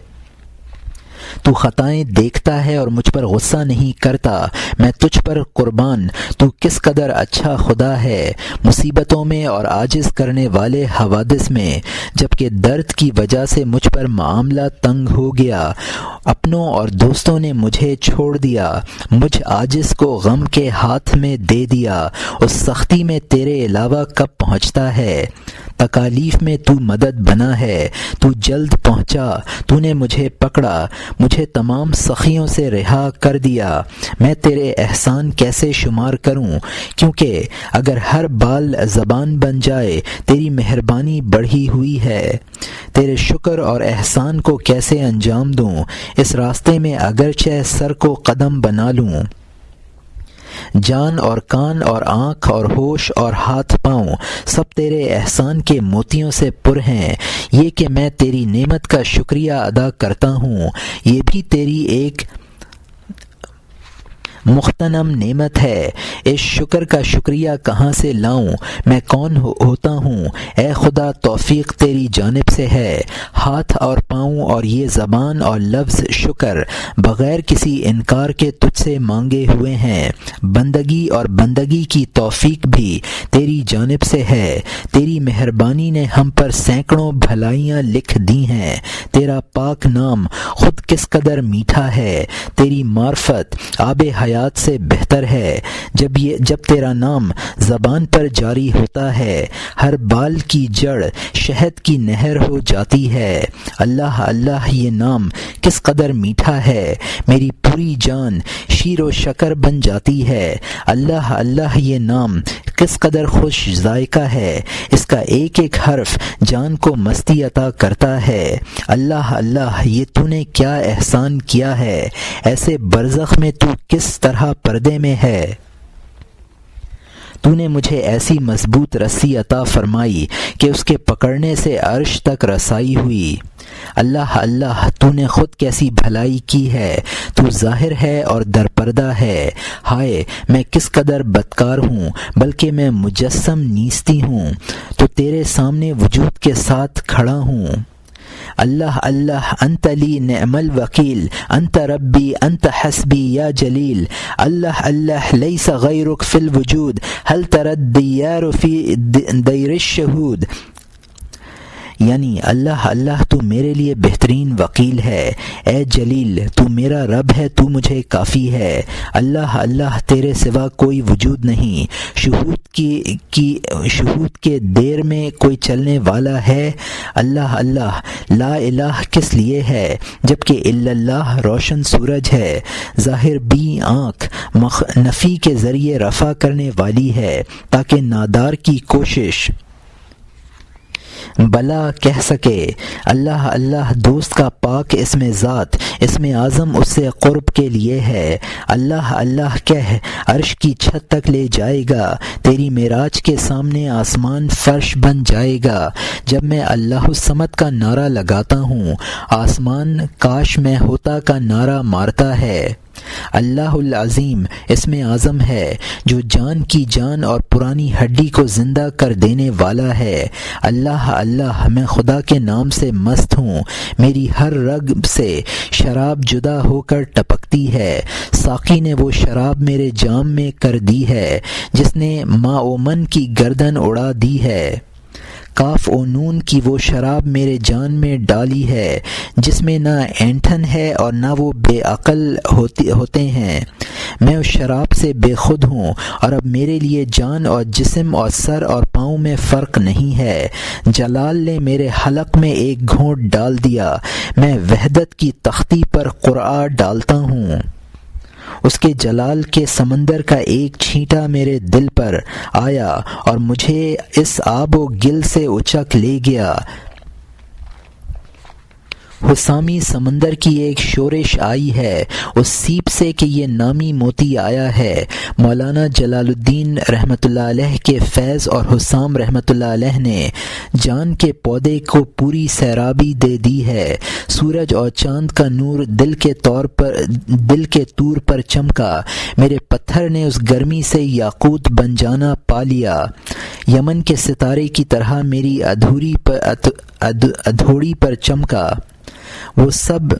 تو خطائیں دیکھتا ہے اور مجھ پر غصہ نہیں کرتا۔ میں تجھ پر قربان، تو کس قدر اچھا خدا ہے۔ مصیبتوں میں اور عاجز کرنے والے حوادث میں، جبکہ درد کی وجہ سے مجھ پر معاملہ تنگ ہو گیا، اپنوں اور دوستوں نے مجھے چھوڑ دیا، مجھ عاجز کو غم کے ہاتھ میں دے دیا۔ اس سختی میں تیرے علاوہ کب پہنچتا ہے؟ تکالیف میں تو مدد بنا ہے، تو جلد پہنچا، تو نے مجھے پکڑا، مجھے تمام سخیوں سے رہا کر دیا۔ میں تیرے احسان کیسے شمار کروں، کیونکہ اگر ہر بال زبان بن جائے تیری مہربانی بڑھی ہوئی ہے۔ تیرے شکر اور احسان کو کیسے انجام دوں، اس راستے میں اگرچہ سر کو قدم بنا لوں۔ جان اور کان اور آنکھ اور ہوش اور ہاتھ پاؤں سب تیرے احسان کے موتیوں سے پر ہیں۔ یہ کہ میں تیری نعمت کا شکریہ ادا کرتا ہوں، یہ بھی تیری ایک مغتنم نعمت ہے۔ اس شکر کا شکریہ کہاں سے لاؤں؟ میں کون ہوتا ہوں؟ اے خدا، توفیق تیری جانب سے ہے۔ ہاتھ اور پاؤں اور یہ زبان اور لفظ شکر بغیر کسی انکار کے تجھ سے مانگے ہوئے ہیں۔ بندگی اور بندگی کی توفیق بھی تیری جانب سے ہے۔ تیری مہربانی نے ہم پر سینکڑوں بھلائیاں لکھ دی ہیں۔ تیرا پاک نام خود کس قدر میٹھا ہے۔ تیری معرفت آب حیات سے بہتر ہے۔ جب تیرا نام زبان پر جاری ہوتا ہے، ہر بال کی جڑ شہد کی نہر ہو جاتی ہے۔ اللہ اللہ، یہ نام کس قدر میٹھا ہے، میری پوری جان شیر و شکر بن جاتی ہے۔ اللہ اللہ، یہ نام کس قدر خوش ذائقہ ہے، اس کا ایک ایک حرف جان کو مستی عطا کرتا ہے۔ اللہ اللہ، یہ تو نے کیا احسان کیا ہے، ایسے برزخ میں تو کس طرح پردے میں ہے۔ تو نے مجھے ایسی مضبوط رسی عطا فرمائی کہ اس کے پکڑنے سے عرش تک رسائی ہوئی۔ اللہ اللہ، تو نے خود کیسی بھلائی کی ہے، تو ظاہر ہے اور درپردہ ہے۔ ہائے، میں کس قدر بدکار ہوں، بلکہ میں مجسم نیستی ہوں، تو تیرے سامنے وجود کے ساتھ کھڑا ہوں۔ اللہ اللہ، انت لی نعم الوکیل، انت ربی انت حسبی یا جلیل۔ اللہ اللہ، لیس غیرک فی الوجود، هل تری الدیار فی دیر الشہود۔ یعنی اللہ اللہ تو میرے لیے بہترین وکیل ہے، اے جلیل تو میرا رب ہے، تو مجھے کافی ہے، اللہ اللہ تیرے سوا کوئی وجود نہیں، شہود کے دیر میں کوئی چلنے والا ہے، اللہ اللہ لا الہ کس لیے ہے جبکہ الا اللہ روشن سورج ہے، ظاہر بھی آنکھ نفی کے ذریعے رفع کرنے والی ہے تاکہ نادار کی کوشش بلا کہہ سکے، اللہ اللہ دوست کا پاک اسم ذات اسم اعظم اس سے قرب کے لیے ہے، اللہ اللہ کہہ عرش کی چھت تک لے جائے گا، تیری معراج کے سامنے آسمان فرش بن جائے گا، جب میں اللہ الصمد کا نعرہ لگاتا ہوں آسمان کاش میں ہوتا کا نعرہ مارتا ہے، اللہ العظیم اسم اعظم ہے جو جان کی جان اور پرانی ہڈی کو زندہ کر دینے والا ہے، اللہ اللہ میں خدا کے نام سے مست ہوں، میری ہر رگ سے شراب جدا ہو کر ٹپکتی ہے، ساقی نے وہ شراب میرے جام میں کر دی ہے جس نے ما و من کی گردن اڑا دی ہے، کاف و نون کی وہ شراب میرے جان میں ڈالی ہے جس میں نہ اینٹھن ہے اور نہ وہ بے عقل ہوتے ہیں، میں اس شراب سے بے خود ہوں اور اب میرے لیے جان اور جسم اور سر اور پاؤں میں فرق نہیں ہے، جلال نے میرے حلق میں ایک گھونٹ ڈال دیا، میں وحدت کی تختی پر قرآ ڈالتا ہوں، اس کے جلال کے سمندر کا ایک چھینٹا میرے دل پر آیا اور مجھے اس آب و گل سے اچک لے گیا، حسامی سمندر کی ایک شورش آئی ہے اس سیپ سے کہ یہ نامی موتی آیا ہے، مولانا جلال الدین رحمۃ اللہ علیہ کے فیض اور حسام رحمۃ اللہ علیہ نے جان کے پودے کو پوری سیرابی دے دی ہے، سورج اور چاند کا نور دل کے طور پر چمکا، میرے پتھر نے اس گرمی سے یاقوت بن جانا پا لیا، یمن کے ستارے کی طرح میری ادھوڑی پر چمکا، وہ سب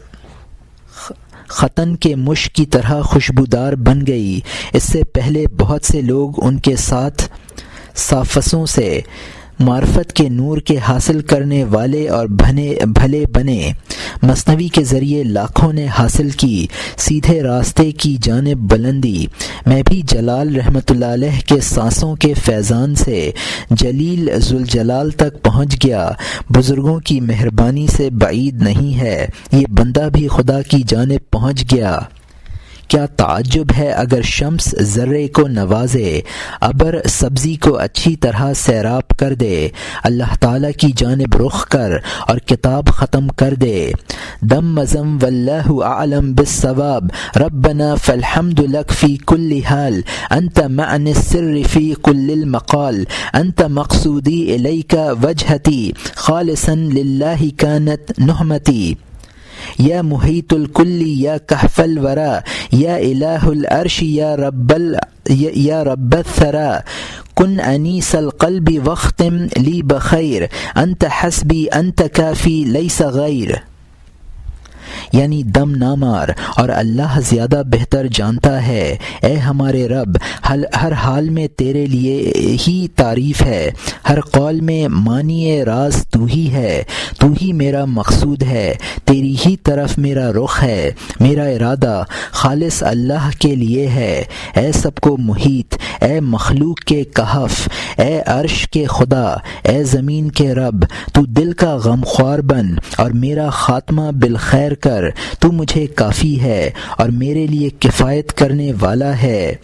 ختن کے مشک کی طرح خوشبودار بن گئی، اس سے پہلے بہت سے لوگ ان کے ساتھ سافسوں سے معرفت کے نور کے حاصل کرنے والے اور بھلے بنے، مثنوی کے ذریعے لاکھوں نے حاصل کی سیدھے راستے کی جانب بلندی، میں بھی جلال رحمۃ اللہ علیہ کے سانسوں کے فیضان سے جلیل ذوالجلال تک پہنچ گیا، بزرگوں کی مہربانی سے بعید نہیں ہے، یہ بندہ بھی خدا کی جانب پہنچ گیا، کیا تعجب ہے اگر شمس ذرے کو نوازے، ابر سبزی کو اچھی طرح سیراب کر دے، اللہ تعالیٰ کی جانب رخ کر اور کتاب ختم کر دے، دم مزم واللہ اعلم بالصواب، ربنا فالحمد لک فی کل حال، انت معنی السر فی کل المقال، انت مقصودی الیک وجہتی، خالصا للہ کانت نحمتی، یا محیط الکلی یا کہف الورا، یا الہ العرش یا رب الثرا، کن انیس القلب واختم لی بخیر، انت حسبی انت کافی لیس غیر، یعنی دم نہ مار اور اللہ زیادہ بہتر جانتا ہے، اے ہمارے رب ہر حال میں تیرے لیے ہی تعریف ہے، ہر قول میں معنی راز تو ہی ہے، تو ہی میرا مقصود ہے، تیری ہی طرف میرا رخ ہے، میرا ارادہ خالص اللہ کے لیے ہے، اے سب کو محیط، اے مخلوق کے کہف، اے عرش کے خدا، اے زمین کے رب، تو دل کا غمخوار بن اور میرا خاتمہ بالخیر کر، تو مجھے کافی ہے اور میرے لیے کفایت کرنے والا ہے،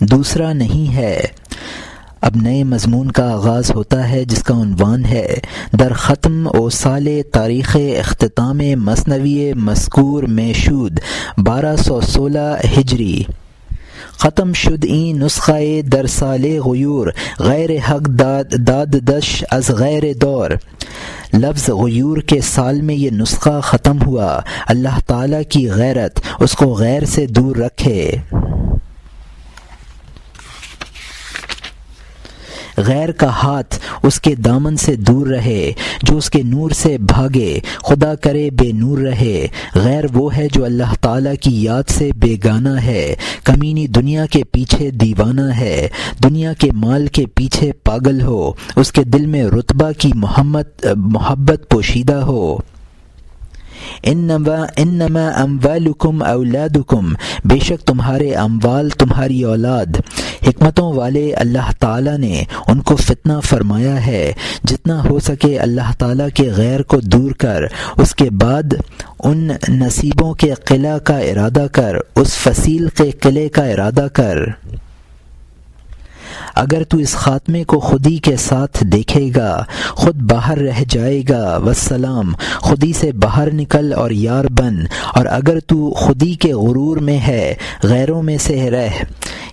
دوسرا نہیں ہے۔ اب نئے مضمون کا آغاز ہوتا ہے جس کا عنوان ہے در ختم و سال تاریخ اختتام مثنوی مذکور میشود 1216 ہجری، ختم شد این نسخہ در سال غیور، غیر حق داد دش از غیر دور، لفظ غیور کے سال میں یہ نسخہ ختم ہوا، اللہ تعالیٰ کی غیرت اس کو غیر سے دور رکھے۔ غیر کا ہاتھ اس کے دامن سے دور رہے، جو اس کے نور سے بھاگے خدا کرے بے نور رہے۔ غیر وہ ہے جو اللہ تعالیٰ کی یاد سے بیگانہ ہے، کمینی دنیا کے پیچھے دیوانہ ہے، دنیا کے مال کے پیچھے پاگل ہو، اس کے دل میں رتبہ کی محبت پوشیدہ ہو۔ انما اموالکم اولادکم، بے شک تمہارے اموال تمہاری اولاد۔ حکمتوں والے اللہ تعالیٰ نے ان کو فتنہ فرمایا ہے، جتنا ہو سکے اللہ تعالیٰ کے غیر کو دور کر، اس کے بعد ان نصیبوں کے قلعہ کا ارادہ کر، اس فصیل کے قلعے کا ارادہ کر۔ اگر تو اس خاتمے کو خودی کے ساتھ دیکھے گا خود باہر رہ جائے گا، والسلام، خودی سے باہر نکل اور یار بن، اور اگر تو خودی کے غرور میں ہے غیروں میں سے رہ۔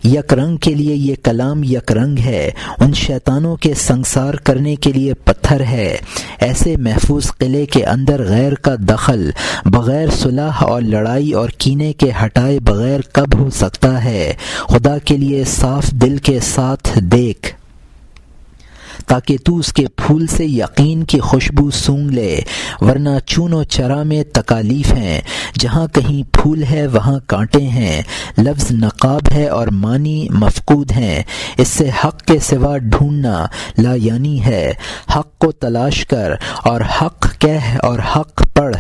یک رنگ کے لیے یہ کلام یک رنگ ہے، ان شیطانوں کے سنگسار کرنے کے لیے پتھر ہے۔ ایسے محفوظ قلعے کے اندر غیر کا دخل بغیر صلح اور لڑائی اور کینے کے ہٹائے بغیر کب ہو سکتا ہے؟ خدا کے لیے صاف دل کے ساتھ دیکھ، تاکہ تو اس کے پھول سے یقین کی خوشبو سونگھ لے، ورنہ چون و چرا میں تکالیف ہیں، جہاں کہیں پھول ہے وہاں کانٹے ہیں، لفظ نقاب ہے اور معنی مفقود ہیں، اس سے حق کے سوا ڈھونڈنا لا یعنی ہے۔ حق کو تلاش کر اور حق کہہ اور حق پڑھ،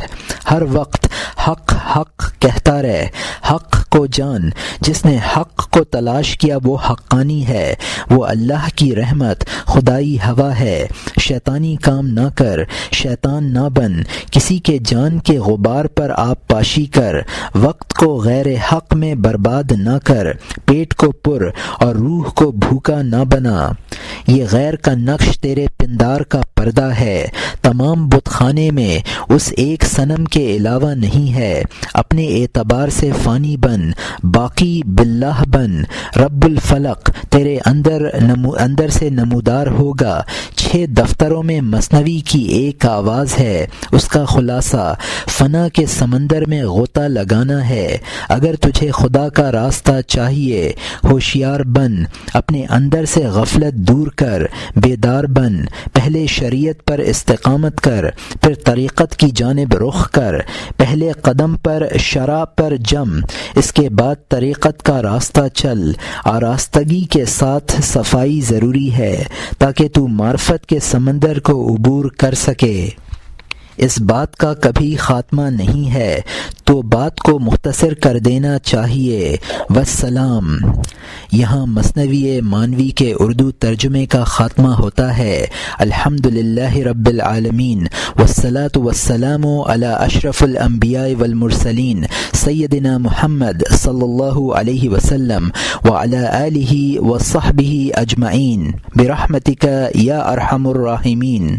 ہر وقت حق حق کہتا رہ، حق کو جان، جس نے حق کو تلاش کیا وہ حقانی ہے، وہ اللہ کی رحمت خدائی ہوا ہے۔ شیطانی کام نہ کر، شیطان نہ بن، کسی کے جان کے غبار پر آپ پاشی کر، وقت کو غیر حق میں برباد نہ کر، پیٹ کو پر اور روح کو بھوکا نہ بنا۔ یہ غیر کا نقش تیرے پندار کا پردہ ہے، تمام بت خانے میں اس ایک صنم کے علاوہ نہیں ہے۔ اپنے اعتبار سے فانی بن، باقی باللہ بن، رب الفلق تیرے اندر سے نمودار ہوگا۔ 6 دفتروں میں مثنوی کی ایک آواز ہے، اس کا خلاصہ فنا کے سمندر میں غوطہ لگانا ہے۔ اگر تجھے خدا کا راستہ چاہیے ہوشیار بن، اپنے اندر سے غفلت دور کر، بیدار بن، پہلے شریعت پر استقامت کر، پھر طریقت کی جانب رخ کر، پہلے قدم پر شرع پر جم، اس کے بعد طریقت کا راستہ چل۔ آراستگی کے ساتھ صفائی ضروری ہے تاکہ تو معرفت کے سمندر کو عبور کر سکے۔ اس بات کا کبھی خاتمہ نہیں ہے تو بات کو مختصر کر دینا چاہیے۔ والسلام۔ یہاں مثنوی مانوی کے اردو ترجمے کا خاتمہ ہوتا ہے۔ الحمدللہ رب العالمین، والصلاة والسلام علی اشرف الانبیاء والمرسلین، سیدنا محمد صلی اللہ علیہ وسلم وعلی آلہ وصحبہ اجمعین، برحمتک یا ارحم الراحمین۔